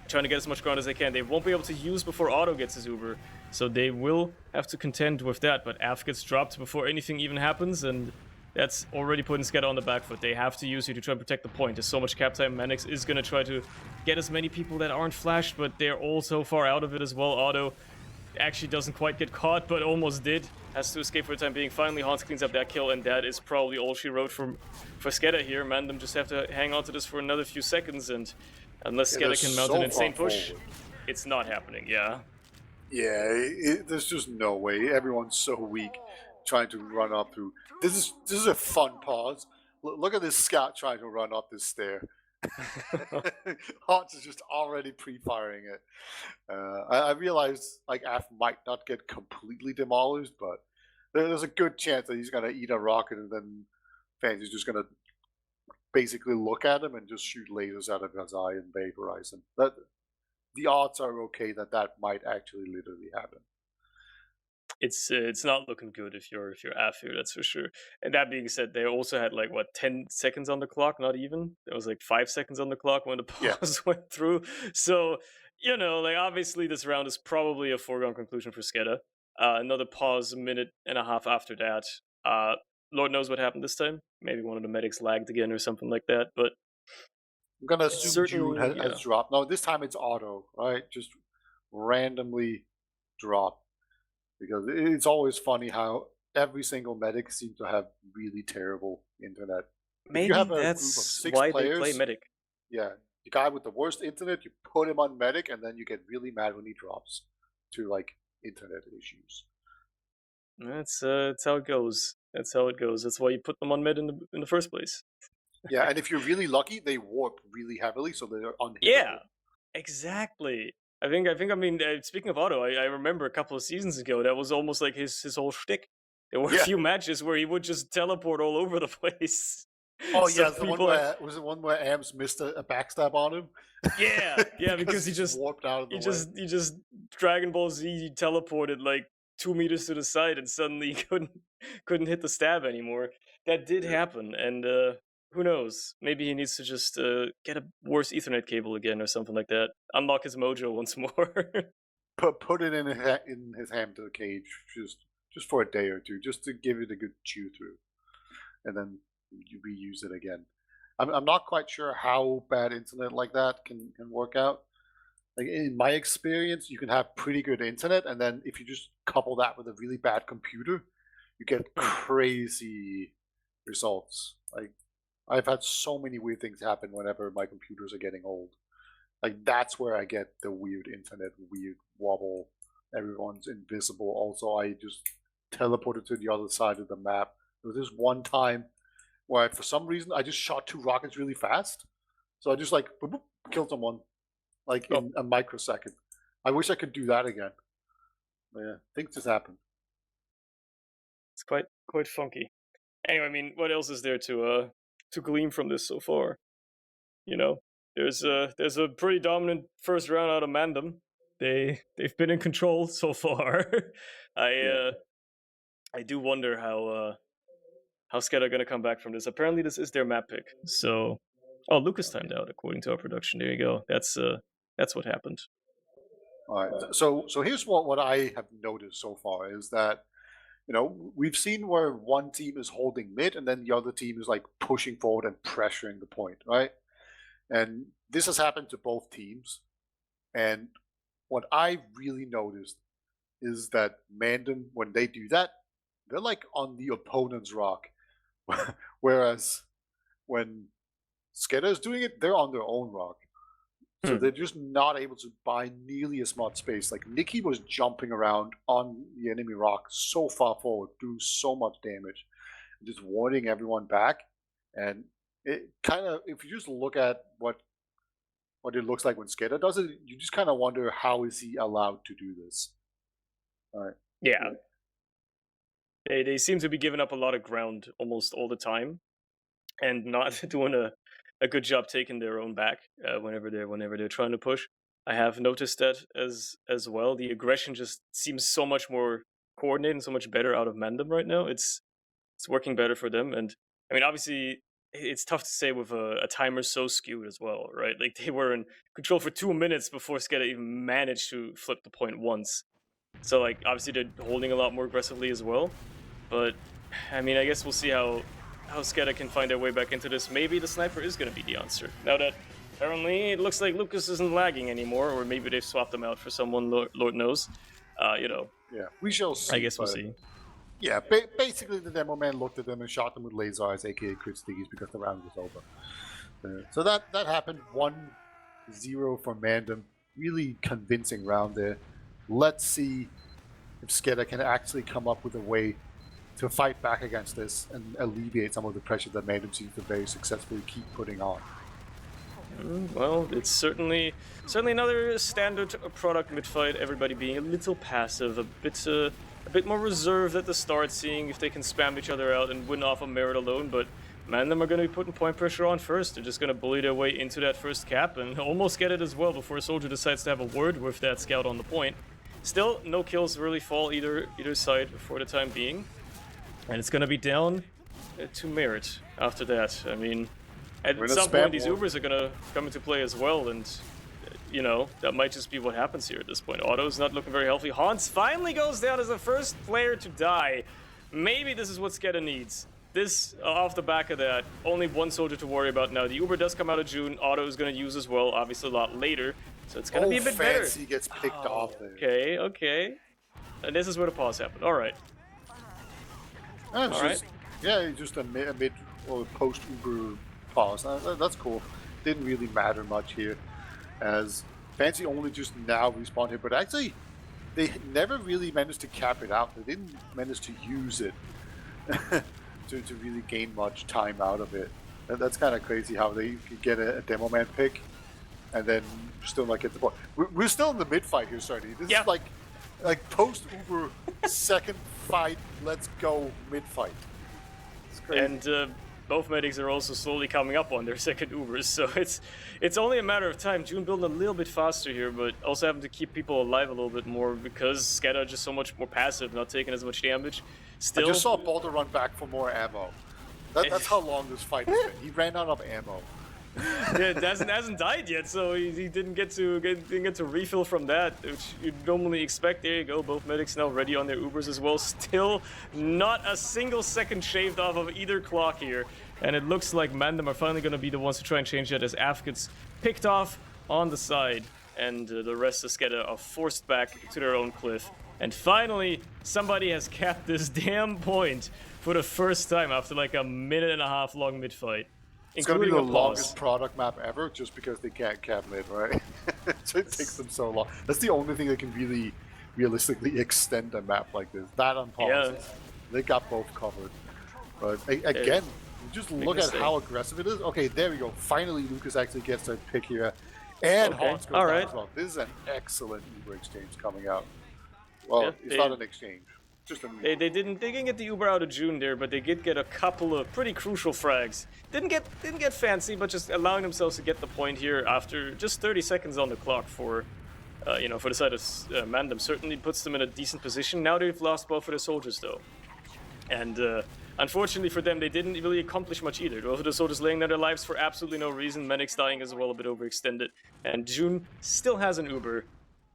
trying to get as much ground as they can. They won't be able to use before Otto gets his Uber, so they will have to contend with that. But Af gets dropped before anything even happens, and that's already putting SKEDDA on the back foot. They have to use it to try and protect the point. There's so much cap time. Manix is going to try to get as many people that aren't flashed, but they're all so far out of it as well. Otto actually doesn't quite get caught, but almost did. Has to escape for the time being. Finally, Hans cleans up that kill, and that is probably all she wrote for SKEDDA here. MANDEM just have to hang on to this for another few seconds, and unless SKEDDA can mount an insane push, it's not happening, yeah. Yeah, there's just no way. Everyone's so weak trying to run up through. This is a fun pause. Look at this scout trying to run up this stair. Hans is just already pre-firing it. I realize like Af might not get completely demolished, but there's a good chance that he's gonna eat a rocket, and then Fancy's just gonna basically look at him and just shoot lasers out of his eye and vaporize him. The odds are okay that might actually literally happen. It's not looking good if you're Af here, that's for sure. And that being said, they also had like what 10 seconds on the clock, not even. There was like 5 seconds on the clock when the pause went through. So, you know, like obviously this round is probably a foregone conclusion for SKEDDA. Another pause a minute and a half after that. Lord knows what happened this time. Maybe one of the medics lagged again or something like that, but I'm gonna assume June has dropped. No, this time it's Otto, right? Just randomly drop. Because it's always funny how every single medic seems to have really terrible internet. Maybe you have a that's group of 6 why players, they play medic. Yeah, the guy with the worst internet, you put him on medic, and then you get really mad when he drops to like internet issues. That's how it goes. That's how it goes. That's why you put them on med in the first place. Yeah, and if you're really lucky, they warp really heavily, so they're unhittable. Yeah, exactly. I mean, speaking of Otto, I remember a couple of seasons ago that was almost like his whole shtick. There were a few matches where he would just teleport all over the place. Oh yeah, was the one where Ams missed a backstab on him? Yeah, yeah, because he just warped out of the way. He just Dragon Ball Z teleported like 2 meters to the side and suddenly couldn't hit the stab anymore. That did happen, and who knows? Maybe he needs to just get a worse Ethernet cable again or something like that. Unlock his mojo once more. put it in his ham to the cage just for a day or two, just to give it a good chew through, and then you reuse it again. I'm not quite sure how bad internet like that can work out. Like in my experience, you can have pretty good internet, and then if you just couple that with a really bad computer, you get crazy results. Like I've had so many weird things happen whenever my computers are getting old. Like that's where I get the weird internet, weird wobble. Everyone's invisible. Also, I just teleported to the other side of the map. There was this one time where for some reason I just shot 2 rockets really fast. So I just like boop, boop, killed someone like Oh, in a microsecond. I wish I could do that again. But yeah, things just happen. it's quite funky. Anyway, I mean, what else is there to glean from this so far? You know, there's a pretty dominant first round out of MANDEM. They've been in control so far. I Yeah, uh I do wonder how SKEDDA are gonna come back from this. Apparently, this is their map pick. So, oh, Lucas timed out according to our production. There you go. That's what happened. all right. So here's what I have noticed so far is that we've seen where one team is holding mid and then the other team is like pushing forward and pressuring the point, right? And this has happened to both teams. And what I really noticed is that MANDEM, when they do that, they're like on the opponent's rock. Whereas when SKEDDA is doing it, they're on their own rock. So Hmm. they're just not able to buy nearly as much space. Like Nikki was jumping around on the enemy rock so far forward, doing so much damage, just warding everyone back. And it kind of, if you just look at what it looks like when SKEDDA does it, you just kind of wonder how is he allowed to do this. All right. Yeah, they seem to be giving up a lot of ground almost all the time, and not doing a good job taking their own back whenever they're trying to push. I have noticed that as well. The aggression just seems so much more coordinated and so much better out of MANDEM right now. It's working better for them, and I mean, obviously, it's tough to say with a timer so skewed as well, right? Like they were in control for 2 minutes before SKEDDA even managed to flip the point once. So like obviously they're holding a lot more aggressively as well. But I mean, I guess we'll see how SKEDDA can find their way back into this. Maybe the sniper is going to be the answer. Now that apparently it looks like Lucas isn't lagging anymore, or maybe they've swapped him out for someone, Lord knows. You know, Yeah, we shall I see. guess we'll But see. yeah, basically the demo man looked at them and shot them with laser eyes, aka crit stickies, because the round was over. So that happened. 1-0 for MANDEM. Really convincing round there. Let's see if SKEDDA can actually come up with a way to fight back against this and alleviate some of the pressure that MANDEM seems to very successfully keep putting on. Well, it's certainly another standard product mid fight. Everybody being a little passive, a bit more reserved at the start, seeing if they can spam each other out and win off a merit alone. But MANDEM are going to be putting point pressure on first. They're just going to bully their way into that first cap and almost get it as well before Soldier decides to have a word with that scout on the point. Still, no kills really fall either side for the time being, and it's going to be down to merit after that. I mean, at some point these Ubers are going to come into play as well, and you know, that might just be what happens here at this point. Otto's not looking very healthy. Hans finally goes down as the first player to die. Maybe this is what SKEDDA needs. This, off the back of that, only one soldier to worry about now. The Uber does come out of June. Otto is going to use as well, obviously a lot later. So it's going to be a bit Fancy better. gets picked off there. Okay. And this is where the pause happened. All right. Yeah, just a mid or post Uber pause. That's cool. Didn't really matter much here, as Fancy only just now respawned here, but actually they never really managed to cap it out. They didn't manage to use it to really gain much time out of it. That's kind of crazy how they could get a demo man pick and then still not get the point. We're still in the mid fight here, Sardi. This is like post Uber second fight. Let's go mid fight. It's crazy. And both medics are also slowly coming up on their second Ubers, so it's only a matter of time. June building a little bit faster here, but also having to keep people alive a little bit more because SKEDDA just so much more passive, not taking as much damage. Still, I just saw Boulder run back for more ammo. That's how long this fight has been. He ran out of ammo. Yeah, it hasn't died yet, so he didn't get to refill from that, which you'd normally expect. There you go, both medics now ready on their Ubers as well. Still not a single second shaved off of either clock here, and it looks like MANDEM are finally going to be the ones to try and change that as AF gets picked off on the side, and the rest of SKEDDA are forced back to their own cliff. And finally, somebody has capped this damn point for the first time after like a minute and a half long mid-fight. It's going to be the longest product map ever just because they can't cap mid, right? So it takes them so long. That's the only thing that can really realistically extend a map like this. That Unpause. Yeah. They got both covered. But again, just Big look at mistake. how aggressive it is. Okay, there we go. Finally, Lucas actually gets a pick here. And Okay, Hans goes all down right. as well. This is an excellent Uber exchange coming out. Well, Yeah, it's not an exchange. Just an Uber. They didn't get the Uber out of June there, but they did get a couple of pretty crucial frags. Didn't get fancy, but just allowing themselves to get the point here after just 30 seconds on the clock for for the side of MANDEM certainly puts them in a decent position. Now they've lost both of their soldiers though, and unfortunately for them, they didn't really accomplish much either. Both of the soldiers laying down their lives for absolutely no reason. Menix dying as well, a bit overextended, and June still has an Uber.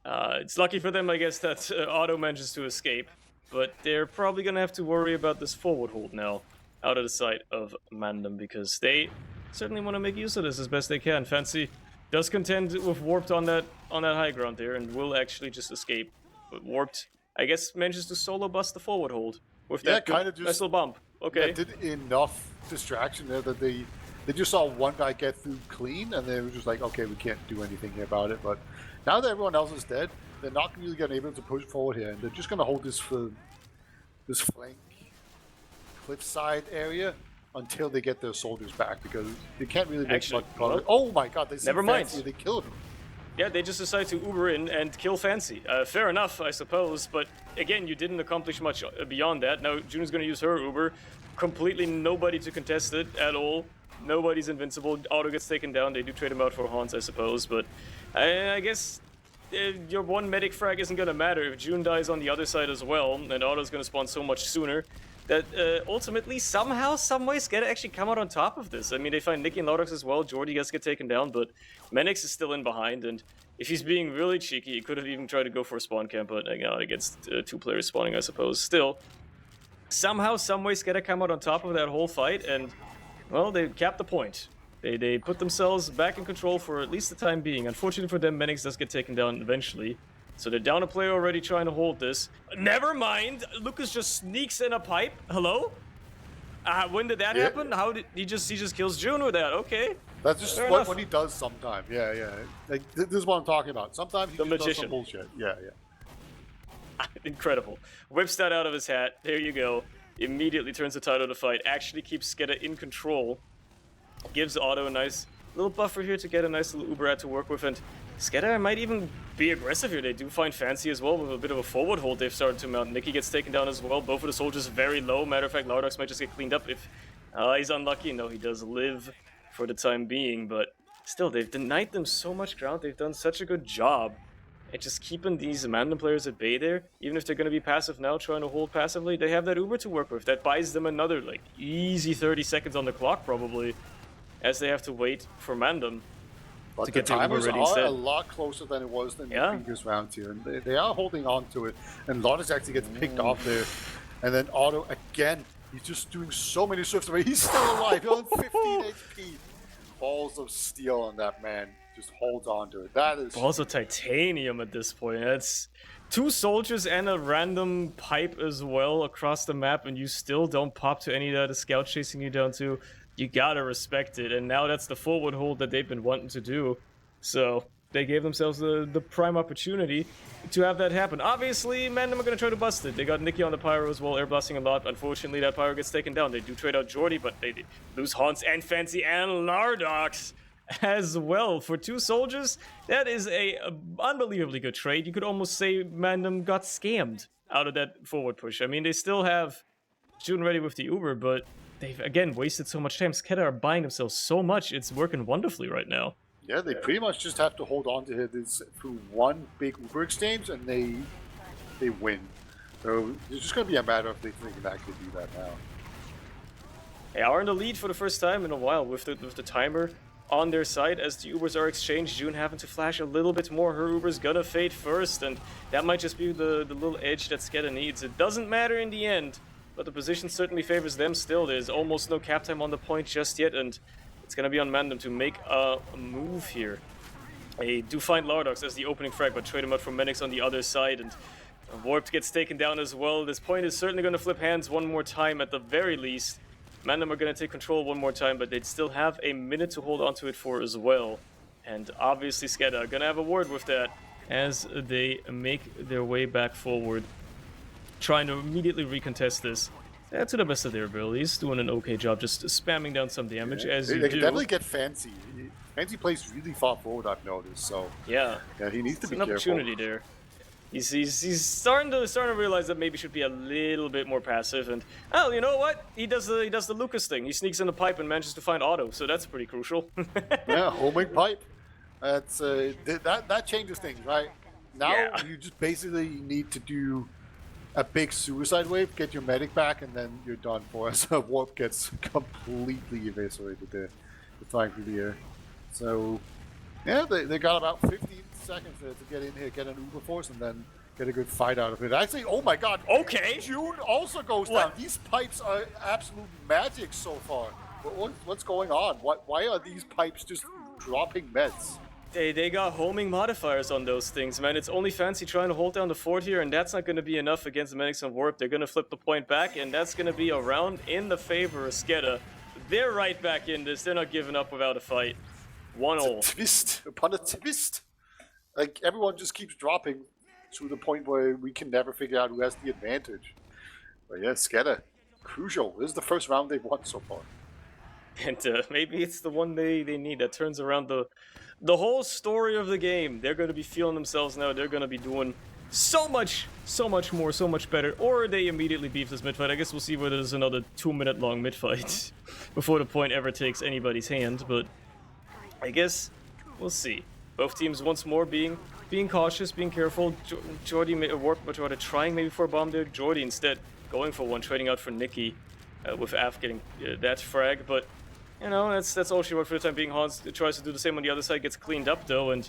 It's lucky for them, I guess, that Otto manages to escape. But they're probably going to have to worry about this forward hold now, out of the sight of MANDEM, because they certainly want to make use of this as best they can. Fancy does contend with Warped on that high ground there, and will actually just escape. But Warped, I guess, manages to solo bust the forward hold with that kind of just nice little bump. Okay. Yeah, did enough distraction there that they just saw one guy get through clean, and they were just like, okay, we can't do anything about it. But now that everyone else is dead, they're not really going to be able to push forward here, and they're just going to hold this flank cliffside area until they get their soldiers back, because they can't really make much progress. Oh my god, they never mind. Fancy, they killed him. Yeah, they just decide to Uber in and kill Fancy. Fair enough, I suppose, but again, you didn't accomplish much beyond that. Now, June's going to use her Uber. Completely nobody to contest it at all. Nobody's invincible. Otto gets taken down. They do trade him out for Hans, I suppose, but I guess your one medic frag isn't going to matter if June dies on the other side as well, and Otto's going to spawn so much sooner that ultimately, somehow, someway, SKEDDA actually come out on top of this. I mean, they find Nicky and Laudox as well. Jordy gets get taken down, but Menix is still in behind, and if he's being really cheeky, he could have even tried to go for a spawn camp, but against two players spawning, I suppose. Still, somehow, someway, SKEDDA come out on top of that whole fight, and, well, they capped the point. They put themselves back in control for at least the time being. Unfortunately for them, Menix does get taken down eventually. So they're down a player already trying to hold this. Never mind! Lucas just sneaks in a pipe. Hello? When did that happen? How did he just kills June with that? Okay. That's just what he does sometimes. Yeah. Like, this is what I'm talking about. Sometimes he just does some bullshit. Yeah. Incredible. Whips that out of his hat. There you go. Immediately turns the tide of the fight. Actually keeps SKEDDA in control. Gives Otto a nice little buffer here to get a nice little Uber out to work with, and SKEDDA might even be aggressive here. They do find Fancy as well with a bit of a forward hold they've started to mount. Nicky gets taken down as well. Both of the soldiers very low. Matter of fact, Lardox might just get cleaned up if he's unlucky. No, he does live for the time being, but still, they've denied them so much ground. They've done such a good job at just keeping these MANDEM players at bay there. Even if they're going to be passive now, trying to hold passively, they have that Uber to work with. That buys them another, like, easy 30 seconds on the clock, probably, as they have to wait for MANDEM to get the timers ready are instead. a lot closer than it was in the previous rounds here, and they are holding on to it. And Lotus actually gets picked off there, and then Otto again. He's just doing so many swifts away. He's still alive. He's on 15 HP. Balls of steel on that man. Just holds on to it. That is balls of titanium at this point. That's two soldiers and a random pipe as well across the map, and you still don't pop to any of that. A scout chasing you down too. You gotta respect it, and now that's the forward hold that they've been wanting to do. So they gave themselves the prime opportunity to have that happen. Obviously, MANDEM are gonna try to bust it. They got Nicky on the pyro as well, air blasting a lot. Unfortunately, that pyro gets taken down. They do trade out Jordy, but they lose Hans and Fancy and Lardox as well. For two soldiers, that is a unbelievably good trade. You could almost say MANDEM got scammed out of that forward push. I mean, they still have June ready with the Uber, but they've, again, wasted so much time. SKEDDA are buying themselves so much. It's working wonderfully right now. Yeah, they pretty much just have to hold on to this through one big Uber exchange, and they win. So it's just going to be a matter of if they can actually do that now. They are in the lead for the first time in a while with the timer on their side as the Ubers are exchanged. June having to flash a little bit more. Her Uber's gonna fade first, and that might just be the little edge that SKEDDA needs. It doesn't matter in the end, but the position certainly favors them still. There's almost no cap time on the point just yet, and it's going to be on MANDEM to make a move here. They do find Lardox as the opening frag, but trade him out from Menix on the other side, and Warped gets taken down as well. This point is certainly going to flip hands one more time at the very least. MANDEM are going to take control one more time, but they'd still have a minute to hold onto it for as well. And obviously SKEDDA are going to have a word with that as they make their way back forward, trying to immediately recontest this. to the best of their abilities, doing an okay job just spamming down some damage as They you can do. definitely get Fancy. Fancy plays really far forward, I've noticed. So Yeah, he needs to it's be an careful. opportunity there. He's starting to realize that maybe should be a little bit more passive. And oh, you know what? He does the Lucas thing. He sneaks in the pipe and manages to find auto. So that's pretty crucial. Yeah, homing pipe. That's that changes things, right? Now Yeah. you just basically need to do a big suicide wave, get your medic back, and then you're done for. As Warp gets completely eviscerated there, flying through the air. So yeah, they got about 15 seconds there to get in here, get an Uber Force, and then get a good fight out of it. Actually, oh my god. Okay. June also goes down. These pipes are absolute magic so far. What's going on? Why are these pipes just dropping meds? They got homing modifiers on those things, man. It's only Fancy trying to hold down the fort here, and that's not going to be enough against the Medics on Warp. They're going to flip the point back, and that's going to be a round in the favor of SKEDDA. They're right back in this. They're not giving up without a fight. 1-0. Twist upon a twist. Like, everyone just keeps dropping to the point where we can never figure out who has the advantage. But yeah, SKEDDA, crucial. This is the first round they've won so far. And maybe it's the one they need that turns around the whole story of the game. They're going to be feeling themselves now. They're going to be doing so much more, so much better. Or they immediately beef this mid-fight. I guess we'll see whether there's another 2-minute long mid-fight before the point ever takes anybody's hand. But I guess we'll see. Both teams once more being cautious, being careful. Jordy Warp trying maybe for a bomb there. Jordy instead going for one, trading out for Nikki with Af getting that frag. But you know, that's all she wrote for the time being. Hans tries to do the same on the other side, gets cleaned up though, and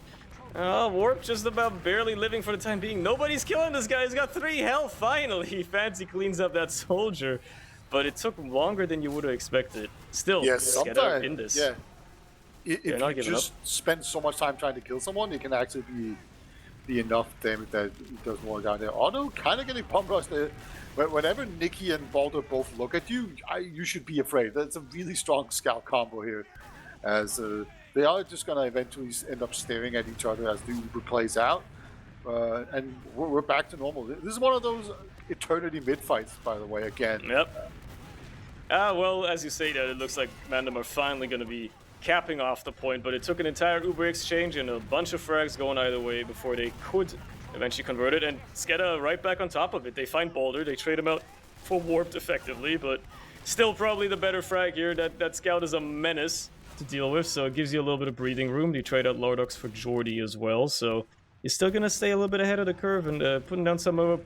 Warp just about barely living for the time being. Nobody's killing this guy. He's got 3 health. Finally, Fancy cleans up that soldier, but it took longer than you would have expected. Still, SKEDDA in this. Yeah. If you just spend so much time trying to kill someone, it can actually be enough damage that it does more down there. Although, kind of getting pump rushed there. But whenever Nikki and Baldur both look at you, you should be afraid. That's a really strong scout combo here, as they are just going to eventually end up staring at each other as the Uber plays out. And we're back to normal. This is one of those eternity mid-fights, by the way, again. Yep. Well, as you say that, it looks like MANDEM are finally going to be capping off the point, but it took an entire Uber exchange and a bunch of frags going either way before they could eventually convert it, and SKEDDA right back on top of it. They find Baldur, they trade him out for Warped effectively, but still probably the better frag here. That scout is a menace to deal with, so it gives you a little bit of breathing room. You trade out Lardox for Jordy as well, so you're still gonna stay a little bit ahead of the curve, and putting down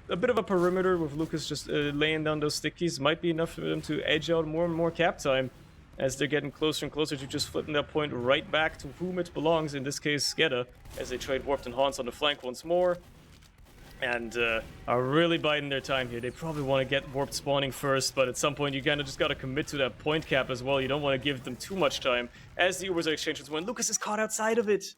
a bit of a perimeter with Lucas just laying down those stickies might be enough for them to edge out more and more cap time as they're getting closer and closer to just flipping that point right back to whom it belongs, in this case SKEDDA, as they trade Warped and Hans on the flank once more. And are really biding their time here. They probably want to get Warped spawning first, but at some point you kind of just got to commit to that point cap as well. You don't want to give them too much time as the Ubers are exchanged when Lucas is caught outside of it.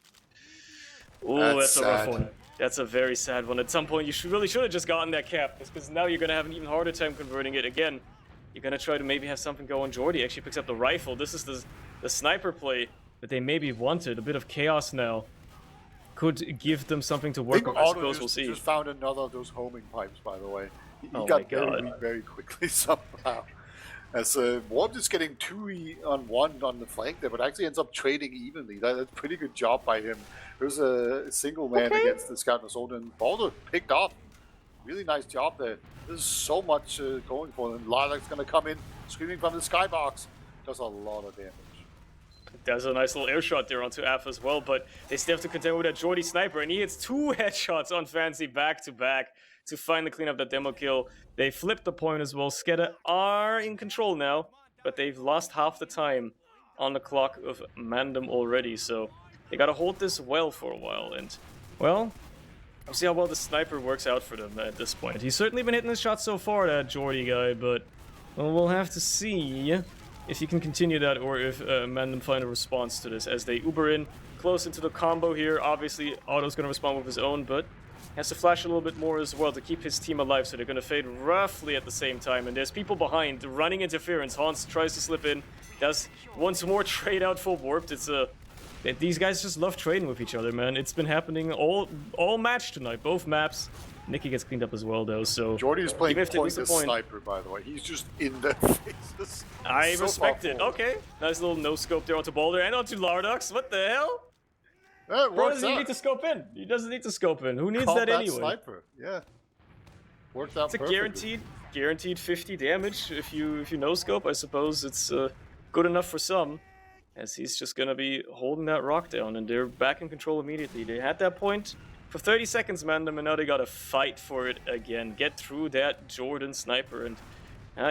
Oh, that's a rough one. That's a very sad one. At some point you really should have just gotten that cap, because now you're going to have an even harder time converting it again. You're going to try to maybe have something go on. Jordy actually picks up the rifle. This is the sniper play that they maybe wanted. A bit of chaos now could give them something to work on. I suppose we'll see. Just found another of those homing pipes, by the way. He got very weak very quickly somehow. As Warp is getting 2-on-1 on the flank there, but actually ends up trading evenly. That's a pretty good job by him. There's a single man against the Scout and Soldier, and Baldur picked off. Really nice job there. There's so much going for them. Lilac going to come in, screaming from the skybox. Does a lot of damage. There's a nice little air shot there onto Af as well, but they still have to contend with that Jordy sniper, and he hits 2 headshots on Fancy back to back to finally clean up that demo kill. They flipped the point as well. SKEDDA are in control now, but they've lost half the time on the clock of MANDEM already, so they gotta hold this well for a while, and, well, we'll see how well the sniper works out for them at this point. He's certainly been hitting his shots so far, that Jordy guy, but well, we'll have to see if he can continue that, or if MANDEM find a response to this as they Uber in close into the combo here. Obviously, Otto's going to respond with his own, but has to flash a little bit more as well to keep his team alive, so they're going to fade roughly at the same time. And there's people behind, running interference. Hans tries to slip in, does once more trade out for Warped. It's these guys just love trading with each other, man. It's been happening all match tonight, both maps. Nicky gets cleaned up as well, though, so Jordy is playing even if they lose the pointless point, sniper, by the way. He's just in their faces. I so respect far it. forward. Okay, nice little no-scope there onto Boulder and onto Lardox. What the hell? It Bro works doesn't even need out. to scope in. He doesn't need to scope in. Who needs that Combat anyway? sniper. Yeah. Worked out It's a perfectly. guaranteed 50 damage if you no scope. I suppose it's good enough for some, as he's just gonna be holding that rock down, and they're back in control immediately. They had that point for 30 seconds, Mandem, and now they gotta fight for it again. Get through that Jordan sniper, and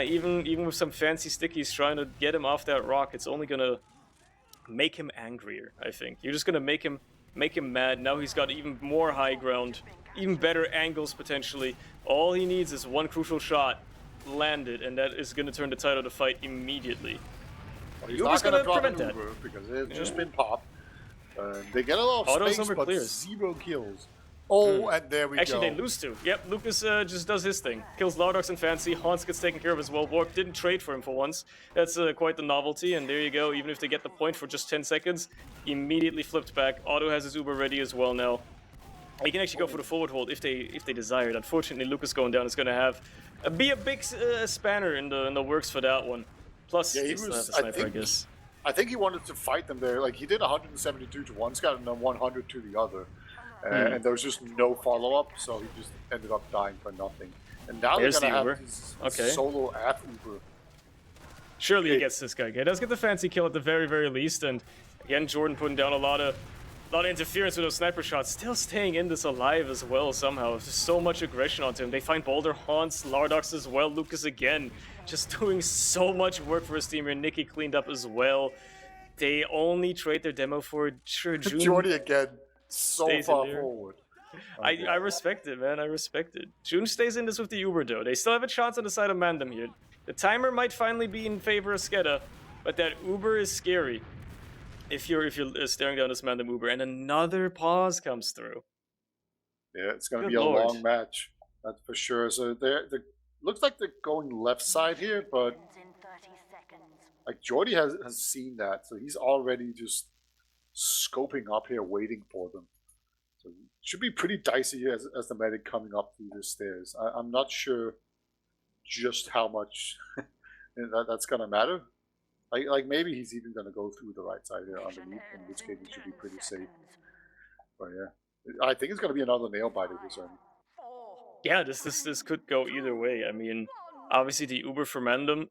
even with some fancy stickies trying to get him off that rock, it's only gonna make him angrier. I think you're just gonna make him mad. Now he's got even more high ground, even better angles potentially. All he needs is one crucial shot landed, and that is gonna turn the tide of the fight immediately. Well, he's Uber's not going to gonna drop an prevent that. Uber because it's just been popped. They get a lot of Autos space, over but clears. 0 kills. Oh, and there we Actually, go. they lose to. Yep, Lucas just does his thing. Kills Lardox and Fancy. Hans gets taken care of as well. Warp didn't trade for him for once. That's quite the novelty, and there you go. Even if they get the point for just 10 seconds, immediately flipped back. Otto has his Uber ready as well now. He can actually go for the forward hold if they desire it. Unfortunately, Lucas going down is going to have be a big spanner in the works for that one. Plus, Yeah, he he's was- the sniper, I guess. I think he wanted to fight them there. Like, he did 172 to one scout and then 100 to the other. And there was just no follow-up, so he just ended up dying for nothing. And now There's they're going the to Uber. have his solo AF Uber. Surely he gets this guy. He does get the fancy kill at the very, very least, and again, Jordan putting down a lot of interference with those sniper shots, still staying in this alive as well somehow. There's so much aggression onto him. They find Boulder, Hans, Lardox as well, Lucas again, just doing so much work for his team here. Nicky cleaned up as well. They only trade their demo for June. Jordy again, so stays in far there. forward. I respect it, man. I respect it. June stays in this with the Uber, though. They still have a chance on the side of MANDEM here. The timer might finally be in favor of SKEDDA, but that Uber is scary if you're staring down this MANDEM Uber, and another pause comes through. Yeah, it's going to Good be a lord. long match, that's for sure. So they're looks like they're going left side here, but like Jordy has seen that, so he's already just scoping up here, waiting for them. So it should be pretty dicey as the medic coming up through the stairs. I'm not sure just how much that's gonna matter. Like maybe he's even gonna go through the right side here underneath, in which case he should be pretty safe. But yeah, I think it's gonna be another nail biter this early. Yeah, this could go either way. I mean, obviously the Uber for MANDEM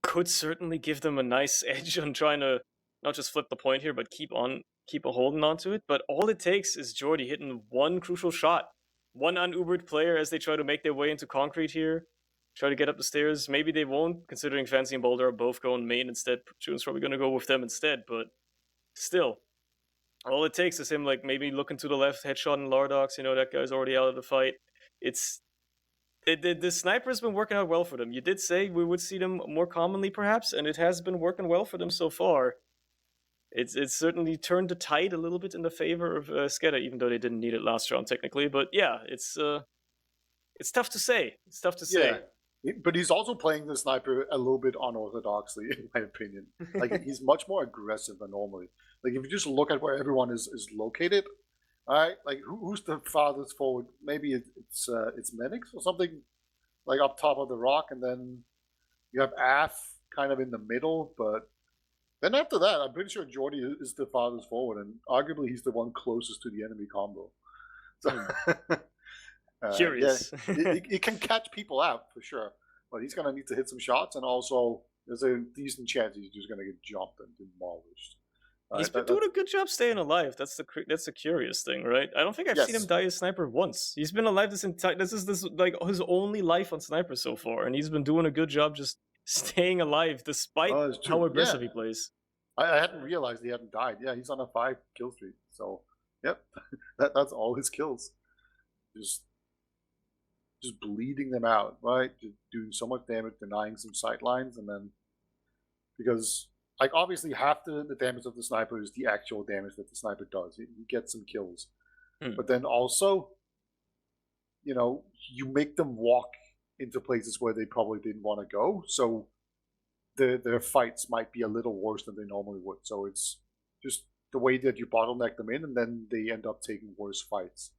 could certainly give them a nice edge on trying to not just flip the point here, but keep on holding on to it. But all it takes is Jordy hitting one crucial shot, one un-Ubered player as they try to make their way into concrete here, try to get up the stairs. Maybe they won't, considering Fancy and Boulder are both going main instead. June's probably going to go with them instead, but still. All it takes is him, like, maybe looking to the left, headshot in Lardox, you know, that guy's already out of the fight. The sniper's been working out well for them. You did say we would see them more commonly, perhaps, and it has been working well for them so far. It's certainly turned the tide a little bit in the favor of SKEDDA, even though they didn't need it last round technically. But yeah, it's tough to say. It's tough to say. Yeah, but he's also playing the sniper a little bit unorthodoxly, in my opinion. Like, he's much more aggressive than normally. Like, if you just look at where everyone is located, all right, like who's the farthest forward? Maybe it's Menix or something, like up top of the rock, and then you have AF kind of in the middle. But then after that, I'm pretty sure Jordy is the farthest forward, and arguably he's the one closest to the enemy combo. So, Curious. Yeah, he can catch people out for sure, but he's gonna need to hit some shots, and also there's a decent chance he's just gonna get jumped and demolished. He's been doing a good job staying alive. That's the curious thing, right? I don't think I've seen him die as sniper once. He's been alive this entire. This is like his only life on sniper so far, and he's been doing a good job just staying alive despite how aggressive he plays. I hadn't realized he hadn't died. Yeah, he's on a 5 kill streak. So, yep, that's all his kills. Just bleeding them out, right? Just doing so much damage, denying some sight lines, and then because. Like, obviously, half the damage of the sniper is the actual damage that the sniper does. You get some kills. But then also, you know, you make them walk into places where they probably didn't want to go. So their fights might be a little worse than they normally would. So it's just the way that you bottleneck them in, and then they end up taking worse fights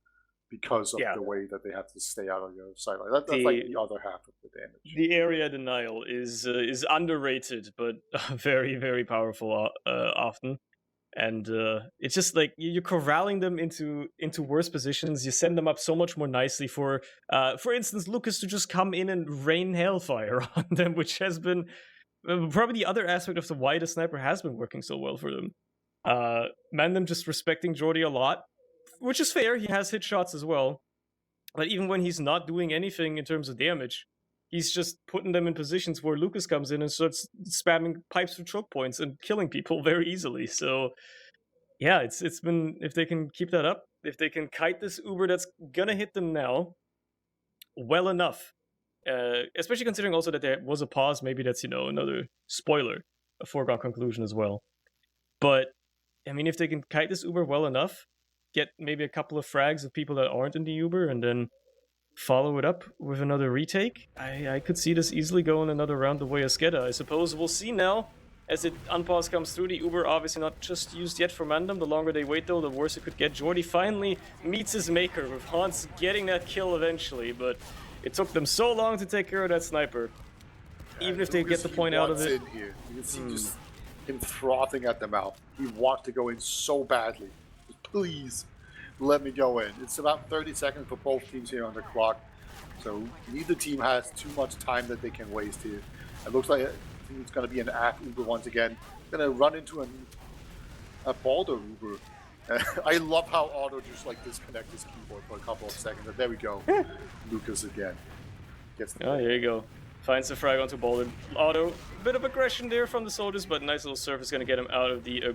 because of Yeah. the way that they have to stay out on the other side. Like that's like the other half of the damage. The area denial is underrated, but very, very powerful often. And it's just like you're corralling them into worse positions. You send them up so much more nicely for instance, Lucas to just come in and rain hellfire on them, which has been probably the other aspect of the why the sniper has been working so well for them. Mandem just respecting Jordy a lot, which is fair. He has hit shots as well. But even when he's not doing anything in terms of damage, he's just putting them in positions where Lucas comes in and starts spamming pipes for choke points and killing people very easily. So yeah, it's been, if they can keep that up, if they can kite this Uber that's gonna hit them now well enough, especially considering also that there was a pause, maybe that's, another spoiler, a foregone conclusion as well. But I mean, if they can kite this Uber well enough, get maybe a couple of frags of people that aren't in the Uber, and then follow it up with another retake, I could see this easily going another round the way of SKEDDA. I suppose we'll see now as it unpause comes through. The Uber obviously not just used yet for MANDEM. The longer they wait though, the worse it could get. Jordy finally meets his maker with Hans getting that kill eventually, but it took them so long to take care of that sniper. Even if they get the point out of it. In here. You can see just him frothing at the mouth. He wants to go in so badly. Just please let me go in. It's about 30 seconds for both teams here on the clock. So neither team has too much time that they can waste here. It looks like it's going to be an AF Uber once again. Going to run into a Balder Uber. I love how Otto just like disconnect his keyboard for a couple of seconds. And there we go. Lucas again. Gets the there you go. Finds the frag onto Balder. Otto, bit of aggression there from the soldiers, but nice little surf is going to get him out of the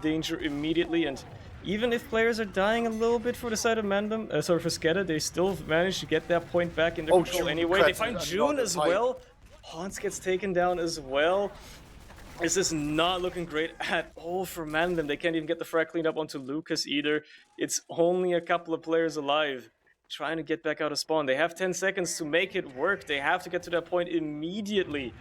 danger immediately. And even if players are dying a little bit for the side of MANDEM, for SKEDDA, they still manage to get that point back into control June anyway. They find June as well. Hans gets taken down as well. This is not looking great at all for MANDEM. They can't even get the frag cleaned up onto Lucas either. It's only a couple of players alive trying to get back out of spawn. They have 10 seconds to make it work. They have to get to that point immediately.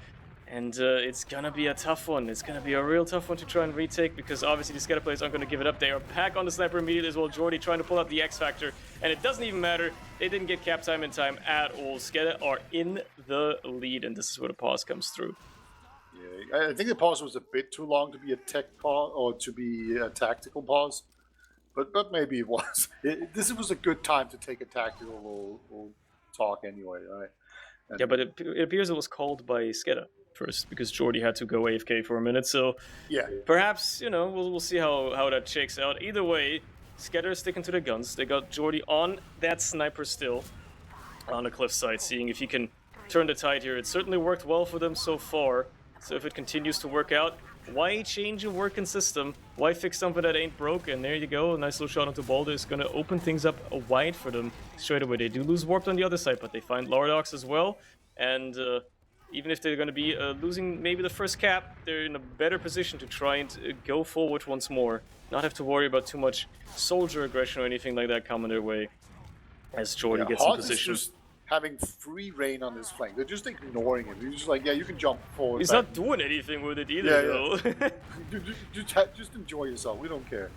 And it's gonna be a tough one. It's gonna be a real tough one to try and retake, because obviously the SKEDDA players aren't gonna give it up. They are back on the sniper immediately as well. Jordy trying to pull out the X Factor, and it doesn't even matter. They didn't get cap time in time at all. SKEDDA are in the lead, and this is where the pause comes through. Yeah, I think the pause was a bit too long to be a tech pause or to be a tactical pause, but maybe it was. This was a good time to take a tactical talk anyway, right? And yeah, but it appears it was called by SKEDDA first, because Jordy had to go AFK for a minute, so yeah, perhaps, we'll see how that shakes out. Either way, SKEDDA is sticking to the guns. They got Jordy on that sniper still on the cliffside, seeing if he can turn the tide here. It certainly worked well for them so far, so if it continues to work out, why change a working system? Why fix something that ain't broken? There you go, a nice little shot onto Balder is going to open things up wide for them straight away. They do lose Warped on the other side, but they find Lordox as well, and even if they're going to be losing maybe the first cap, they're in a better position to try and go forward once more. Not have to worry about too much soldier aggression or anything like that coming their way as Jordy gets in position. Is just having free reign on his flank. They're just ignoring him. He's just like, yeah, you can jump forward. He's not doing anything with it either, though. Just enjoy yourself. We don't care.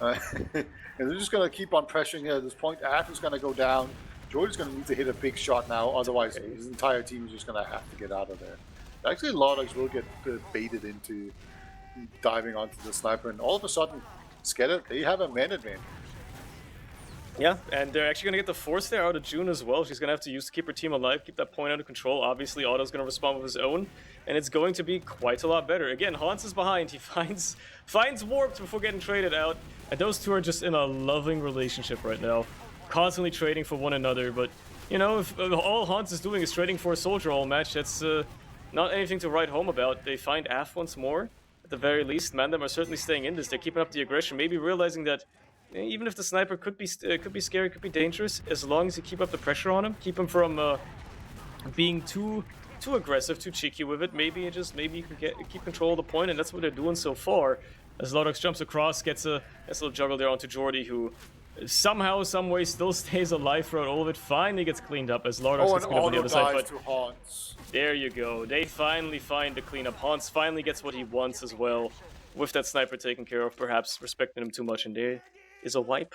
And they're just going to keep on pressuring at this point. AF is going to go down. Jordy's going to need to hit a big shot now, otherwise his entire team is just going to have to get out of there. Actually, Lordox will get baited into diving onto the sniper, and all of a sudden, SKEDDA, they have a man advantage. Yeah, and they're actually going to get the force there out of June as well. She's going to have to use to keep her team alive, keep that point under control. Obviously, Otto's going to respond with his own, and it's going to be quite a lot better. Again, Hans is behind. He finds Warped before getting traded out, and those two are just in a loving relationship right now. Constantly trading for one another, but if all Hans is doing is trading for a soldier all match, that's not anything to write home about. They find AF once more, at the very least. MANDEM are certainly staying in this. They're keeping up the aggression, maybe realizing that even if the sniper could be scary, could be dangerous, as long as you keep up the pressure on him, keep him from being too aggressive, too cheeky with it. Maybe you can keep control of the point, and that's what they're doing so far. As Lordox jumps across, gets a nice little juggle there onto Jordy, who somehow, someway still stays alive throughout all of it. Finally gets cleaned up as Lordox gets cleaned up on the other side. But there you go. They finally find the cleanup. Hans finally gets what he wants as well, with that sniper taken care of, perhaps respecting him too much. And there is a wipe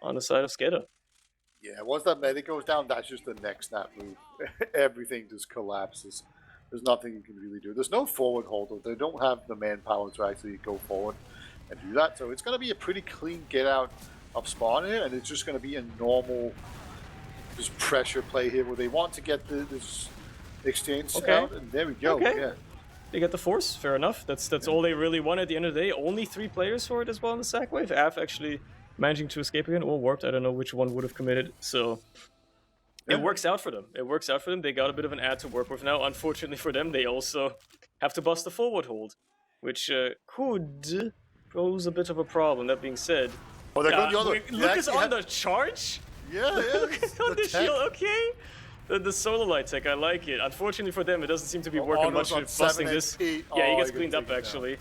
on the side of SKEDDA. Yeah, once that medic goes down, that's just the next snap move. Everything just collapses. There's nothing you can really do. There's no forward holder. They don't have the manpower to actually go forward and do that. So it's going to be a pretty clean get out of spawn here, and it's just going to be a normal just pressure play here where they want to get this exchange out, and there we go. Okay. Yeah. They get the force, fair enough. That's all they really want at the end of the day. Only 3 players for it as well in the sack wave. Av actually managing to escape again, or warped. I don't know which one would have committed. So it works out for them. It works out for them. They got a bit of an ad to work with now. Unfortunately for them, they also have to bust the forward hold, which could pose a bit of a problem. That being said, Oh, they're going the other. Lucas on the charge. Yeah, Lucas on the shield. Okay. The solar light tech, I like it. Unfortunately for them, it doesn't seem to be working much with busting this. Yeah, he gets cleaned up actually.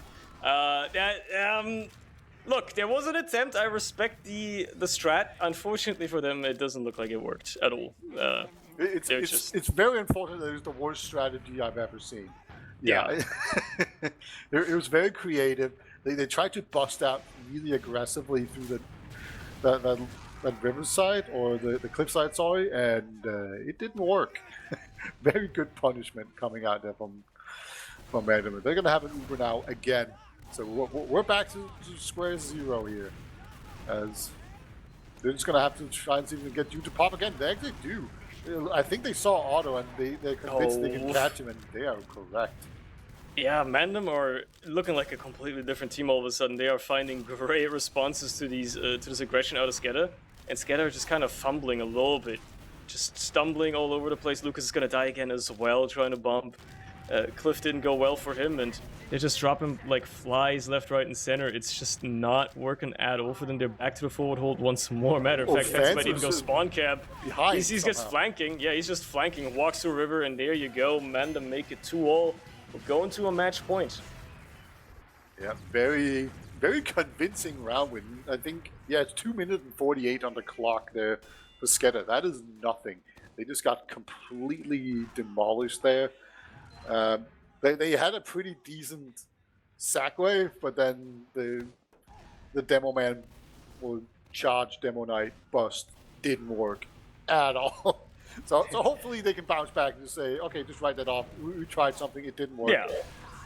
Look, there was an attempt. I respect the strat. Unfortunately for them, it doesn't look like it worked at all. It's very unfortunate that it's the worst strategy I've ever seen. Yeah. It was very creative. They tried to bust out really aggressively through that riverside or the cliffside, sorry, and it didn't work. Very good punishment coming out there from MANDEM. They're gonna have an Uber now again, so we're back to square zero here, as they're just gonna have to try and see if they can get you to pop again. They actually do. I think they saw Otto and they're convinced they can catch him, and they are correct. Yeah, MANDEM are looking like a completely different team all of a sudden. They are finding great responses to these to this aggression out of SKEDDA. And SKEDDA are just kind of fumbling a little bit. Just stumbling all over the place. Lucas is going to die again as well, trying to bump. Cliff didn't go well for him, and they just drop him like flies left, right, and center. It's just not working at all for them. They're back to the forward hold once more. Matter of fact, Fence might even go spawn cab. He just flanking. Yeah, he's just flanking. Walks through river, and there you go. MANDEM make it 2-all. We're going to a match point. Yeah, very convincing round win. I think, yeah, it's 2 minutes and 48 on the clock there for SKEDDA. That is nothing. They just got completely demolished there. They had a pretty decent sack wave, but then the demo man or charge demo knight bust didn't work at all. So hopefully they can bounce back and just say, okay, just write that off. We tried something, it didn't work.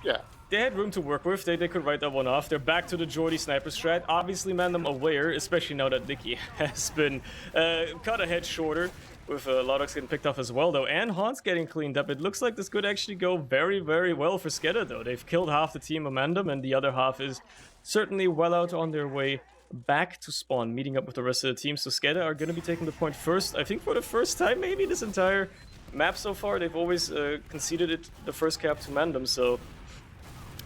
Yeah. They had room to work with. They could write that one off. They're back to the Jordy sniper strat. Obviously, MANDEM aware, especially now that Nicky has been cut a head shorter, with Lodox getting picked off as well, though, and Hans getting cleaned up. It looks like this could actually go very, very well for SKEDDA, though. They've killed half the team of MANDEM, and the other half is certainly well out on their way back to spawn, meeting up with the rest of the team. So SKEDDA are going to be taking the point first, I think for the first time maybe this entire map so far. They've always conceded it the first cap to MANDEM, so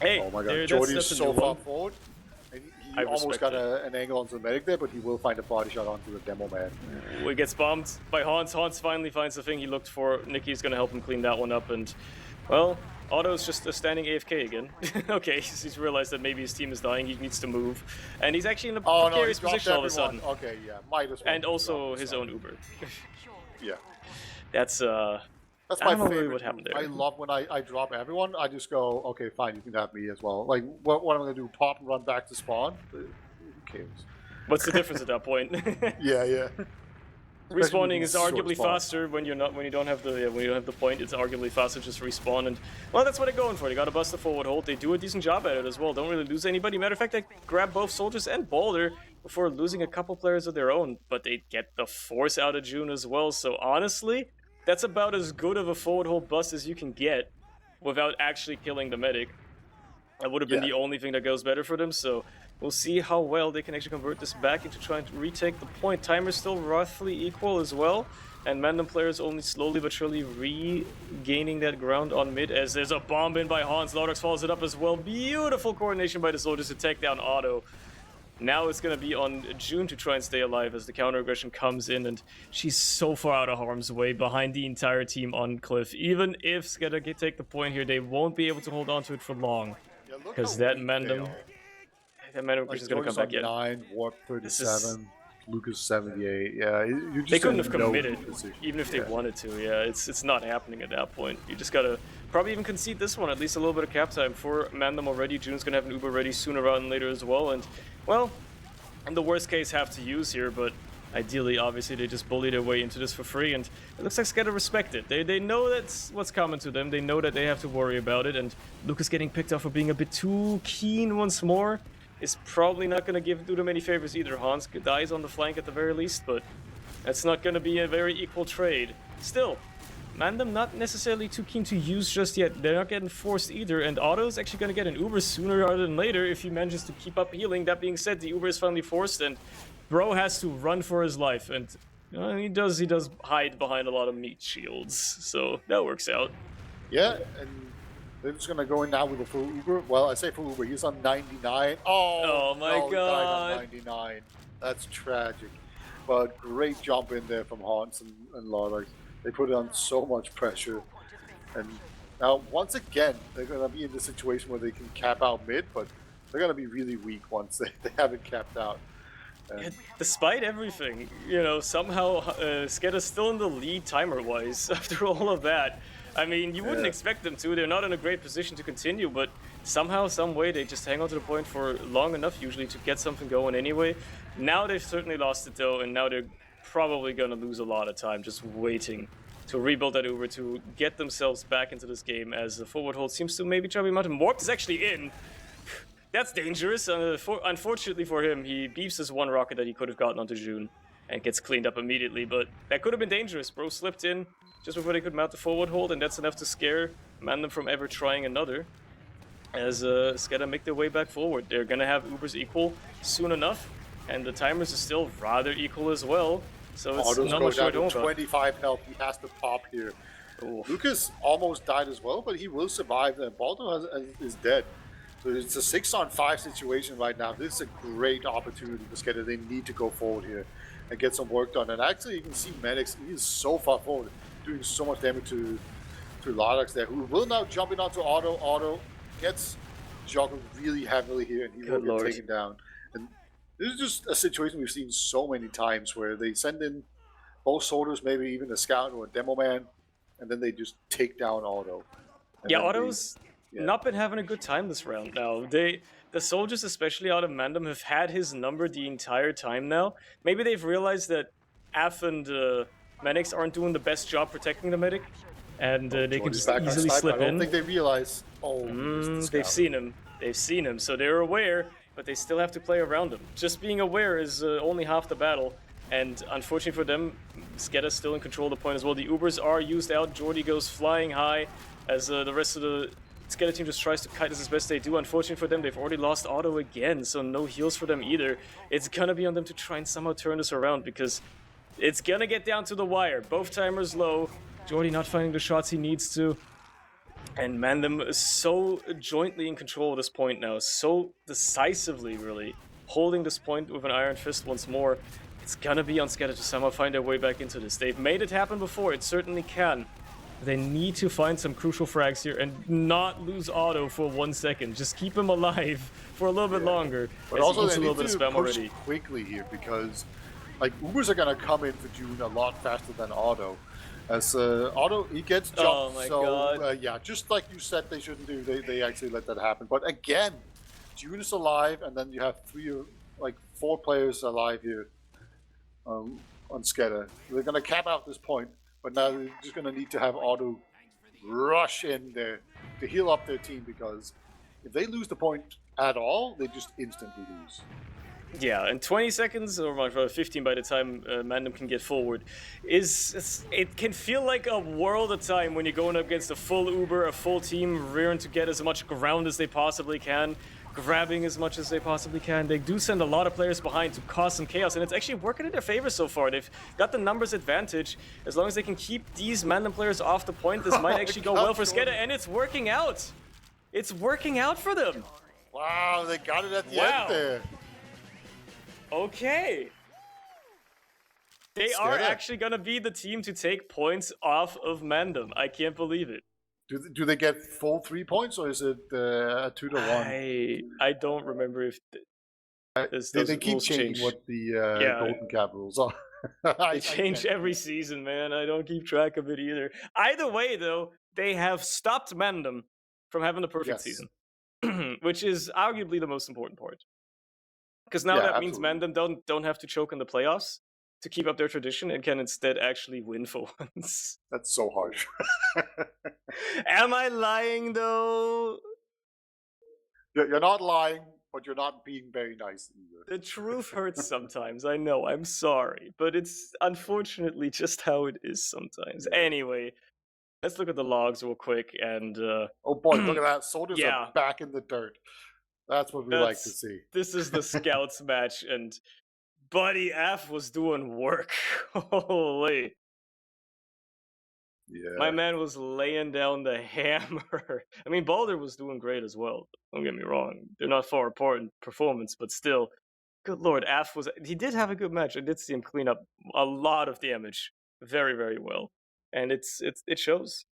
hey, oh my god, Jordy's so far forward. And he almost got an angle onto the medic there, but he will find a body shot onto the demo man. He gets bombed by Hans. Hans finally finds the thing he looked for. Nicky's going to help him clean that one up, and well, Otto's just standing AFK again. Okay, he's realized that maybe his team is dying, he needs to move. And he's actually in a precarious position all of a sudden. Okay, yeah, might as well. And also his own Uber. Yeah. That's my favorite. Really what happened there. I love when I drop everyone, I just go, okay, fine, you can have me as well. Like, what am I going to do, pop and run back to spawn? Who cares? What's the difference at that point? Yeah. Respawning is arguably faster when you don't have the point. It's arguably faster just respawn, and well, that's what they're going for. They gotta bust the forward hold. They do a decent job at it as well. Don't really lose anybody. Matter of fact, they grab both soldiers and Boulder before losing a couple players of their own, but they get the force out of June as well. So honestly, that's about as good of a forward hold bust as you can get without actually killing the medic. That would have been the only thing that goes better for them. So we'll see how well they can actually convert this back into trying to retake the point. Timer's still roughly equal as well, and MANDEM players only slowly but surely regaining that ground on mid, as there's a bomb in by Hans. Lodox follows it up as well. Beautiful coordination by the soldiers to take down Otto. Now it's going to be on June to try and stay alive as the counter aggression comes in, and she's so far out of harm's way behind the entire team on Cliff. Even if SKEDDA can take the point here, they won't be able to hold on to it for long, because that MANDEM is going to come back yet. 9, Warp 37, Lucas 78. Yeah, you just they couldn't have committed, even if they wanted to. Yeah, it's not happening at that point. You just gotta probably even concede this one, at least a little bit of cap time for MANDEM already. June's gonna have an Uber ready sooner rather than later as well, and well, in the worst case, have to use here, but Ideally, obviously, they just bully their way into this for free, and it looks like SKEDDA respect it. They know that's what's coming to them. They know that they have to worry about it, and Lucas getting picked off for being a bit too keen once more is probably not going to do them any favors either. Hans dies on the flank at the very least, but that's not going to be a very equal trade. Still, MANDEM not necessarily too keen to use just yet. They're not getting forced either, and Otto's actually going to get an Uber sooner rather than later if he manages to keep up healing. That being said, the Uber is finally forced, and Bro has to run for his life, and he does hide behind a lot of meat shields, so that works out. Yeah, and they're just gonna go in now with a full Uber. Well, I say full Uber. He's on 99. Oh my no, he died God. on 99. That's tragic. But great jump in there from Hans and Lordox. They put on so much pressure. And now, once again, they're gonna be in the situation where they can cap out mid, but they're gonna be really weak once they haven't capped out. Yeah, despite everything, somehow SKEDDA's still in the lead timer-wise after all of that. I mean, you wouldn't expect them to. They're not in a great position to continue, but somehow, some way, they just hang on to the point for long enough, usually, to get something going anyway. Now they've certainly lost it, though, and now they're probably going to lose a lot of time just waiting to rebuild that Uber, to get themselves back into this game, as the forward hold seems to maybe try to be mounted. Warped is actually in. That's dangerous. Unfortunately for him, he beefs his one rocket that he could have gotten onto June and gets cleaned up immediately, but that could have been dangerous. Bro slipped in just before they could mount the forward hold, and that's enough to scare MANDEM from ever trying another. As SKEDDA make their way back forward. They're going to have Ubers equal soon enough, and the timers are still rather equal as well, so it's not much to do about. 25 health, he has to pop here. Oof. Lucas almost died as well, but he will survive. Baldo is dead. So it's a 6-on-5 situation right now. This is a great opportunity for SKEDDA. They need to go forward here and get some work done. And actually, you can see Medix, he is so far forward, doing so much damage to Lordox there, who will now jump in onto Otto. Otto gets juggled really heavily here, and he will get taken down. And this is just a situation we've seen so many times where they send in both sorters, maybe even a scout or a demo man, and then they just take down Otto. Yeah, Otto's not been having a good time this round now. The soldiers, especially out of MANDEM, have had his number the entire time now. Maybe they've realized that Af and medics aren't doing the best job protecting the medic, and they can just easily slip in. I don't think they realize. They've seen him. They've seen him, so they're aware, but they still have to play around him. Just being aware is only half the battle, and unfortunately for them, SKEDDA's still in control of the point as well. The Ubers are used out. Jordy goes flying high, as the rest of the SKEDDA team just tries to kite this as best they do. Unfortunately for them, they've already lost Otto again, so no heals for them either. It's gonna be on them to try and somehow turn this around, because it's gonna get down to the wire. Both timers low. Jordy not finding the shots he needs to. And MANDEM is so jointly in control at this point now, so decisively, really, holding this point with an iron fist once more. It's gonna be on SKEDDA to somehow find their way back into this. They've made it happen before, it certainly can. They need to find some crucial frags here and not lose Otto for 1 second. Just keep him alive for a little bit longer. But also they need to push quickly here, because like Ubers are gonna come in for June a lot faster than Otto. As Otto, he gets jumped. Oh my God. Yeah, just like you said they shouldn't do, they actually let that happen. But again, June is alive, and then you have 4 players alive here on SKEDDA. They're gonna cap out this point. But now they're just going to need to have Otto rush in there to heal up their team, because if they lose the point at all, they just instantly lose. Yeah, and 20 seconds, or 15 by the time MANDEM can get forward, it can feel like a world of time when you're going up against a full Uber, a full team, rearing to get as much ground as they possibly can, grabbing as much as they possibly can. They do send a lot of players behind to cause some chaos, and it's actually working in their favor so far. They've got the numbers advantage. As long as they can keep these MANDEM players off the point, this might actually go well for SKEDDA, and it's working out. It's working out for them. Wow, they got it at the end there. Okay. They are actually going to be the team to take points off of MANDEM. I can't believe it. Do they get full 3 points, or is it a 2-1? I don't remember if they keep changing what the golden cap rules are. They change every season, man. I don't keep track of it either. Either way, though, they have stopped MANDEM from having the perfect season, which is arguably the most important part. Because now that means MANDEM don't have to choke in the playoffs. to keep up their tradition and can instead actually win for once. That's so harsh. Am I lying though? You're not lying, but you're not being very nice either. The truth hurts sometimes, I know, I'm sorry, but it's unfortunately just how it is sometimes. Anyway, let's look at the logs real quick and Oh boy, look at that. Soldiers Yeah. are back in the dirt. That's what we like to see. This is the scouts match, and Buddy F was doing work. Holy. Yeah. My man was laying down the hammer. I mean, Balder was doing great as well. Don't get me wrong. They're not far apart in performance, but still, good lord, Af he did have a good match. I did see him clean up a lot of damage very, very well. And it shows.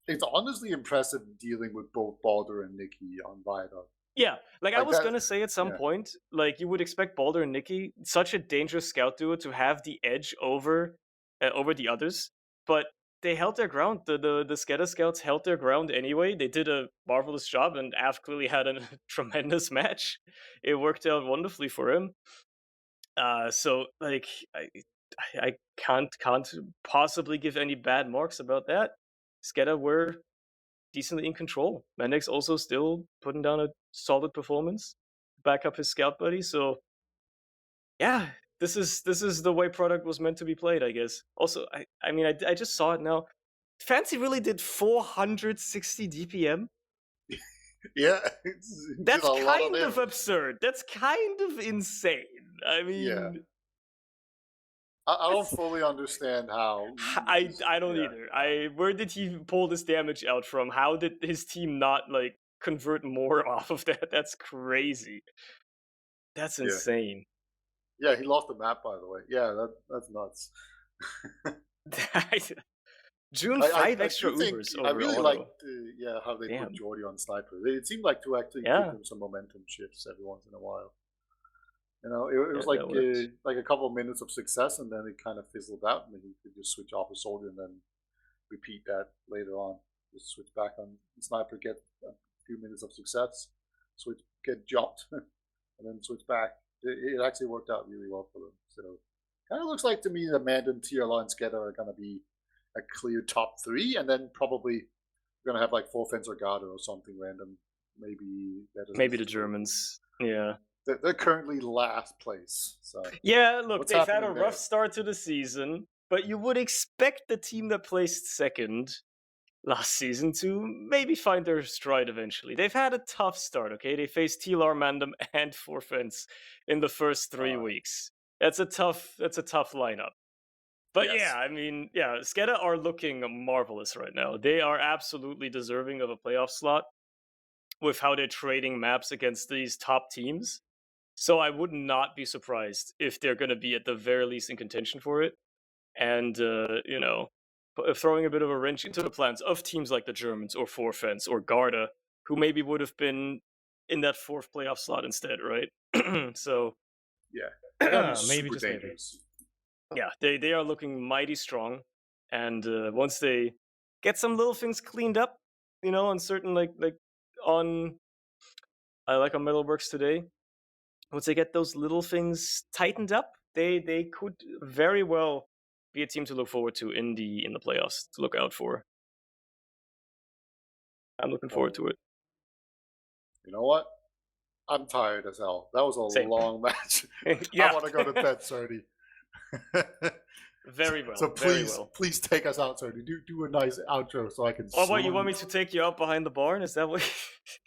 It's honestly impressive dealing with both Balder and Nikki on Viaduct. Yeah, like I Like was that- gonna say at some yeah. point, like you would expect Balder and Nikki, such a dangerous scout duo, to have the edge over the others, but they held their ground. The SKEDDA scouts held their ground anyway. They did a marvelous job, and Af clearly had a tremendous match. It worked out wonderfully for him. So like I can't possibly give any bad marks about that. SKEDDA were decently in control. Mendex also still putting down a solid performance, back up his scout buddy. So yeah, this is the way product was meant to be played, I guess. Also, I mean, I just saw it now. Fancy really did 460 DPM. Yeah, That's kind of absurd. That's kind of insane. I mean, Yeah. I don't fully understand how. I don't either. Where did he pull this damage out from? How did his team not like convert more off of that? That's crazy. That's insane. Yeah, he lost the map, by the way. Yeah, that's nuts. June 5 extra Ubers over I really auto. liked how they put Jordy on sniper. It seemed like to actually give him some momentum shifts every once in a while. You know, it was like a couple of minutes of success, and then it kind of fizzled out, and then he could just switch off a soldier and then repeat that later on. Just switch back on sniper, get a few minutes of success, get jumped, and then switch back. It actually worked out really well for them. So kind of looks like to me that MANDEM, TRL, and SKEDDA are going to be a clear top 3, and then probably we're going to have like 4 Fence or Garda or something random. Maybe the Germans. Yeah. They're currently last place. So yeah, look, they've had a rough start to the season, but you would expect the team that placed second last season to maybe find their stride eventually. They've had a tough start, okay? They faced TLR, MANDEM, and 4Fence in the first 3 weeks. That's a tough lineup. But yeah, I mean, SKEDDA are looking marvelous right now. They are absolutely deserving of a playoff slot with how they're trading maps against these top teams. So I would not be surprised if they're going to be at the very least in contention for it. And, you know, throwing a bit of a wrench into the plans of teams like the Germans or 4Fence or Garda, who maybe would have been in that 4th playoff slot instead, right? So, yeah, maybe just dangerous. Yeah, they are looking mighty strong, and once they get some little things cleaned up, you know, on certain on Metalworks today, once they get those little things tightened up, they could very well be a team to look forward to in the playoffs, to look out for. I'm looking forward to it. You know what? I'm tired as hell. That was a long match. Yeah. I want to go to bed, Serdy. Very well. So please take us out, Serdy. Do a nice outro so I can. Oh, what, you want me to take you out behind the barn? Is that what?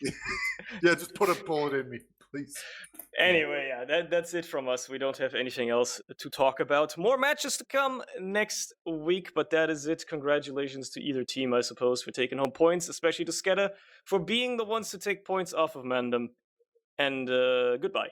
Yeah, just put a bullet in me, please. Anyway, yeah, that's it from us. We don't have anything else to talk about. More matches to come next week, but that is it. Congratulations to either team, I suppose, for taking home points, especially to SKEDDA for being the ones to take points off of MANDEM. And goodbye.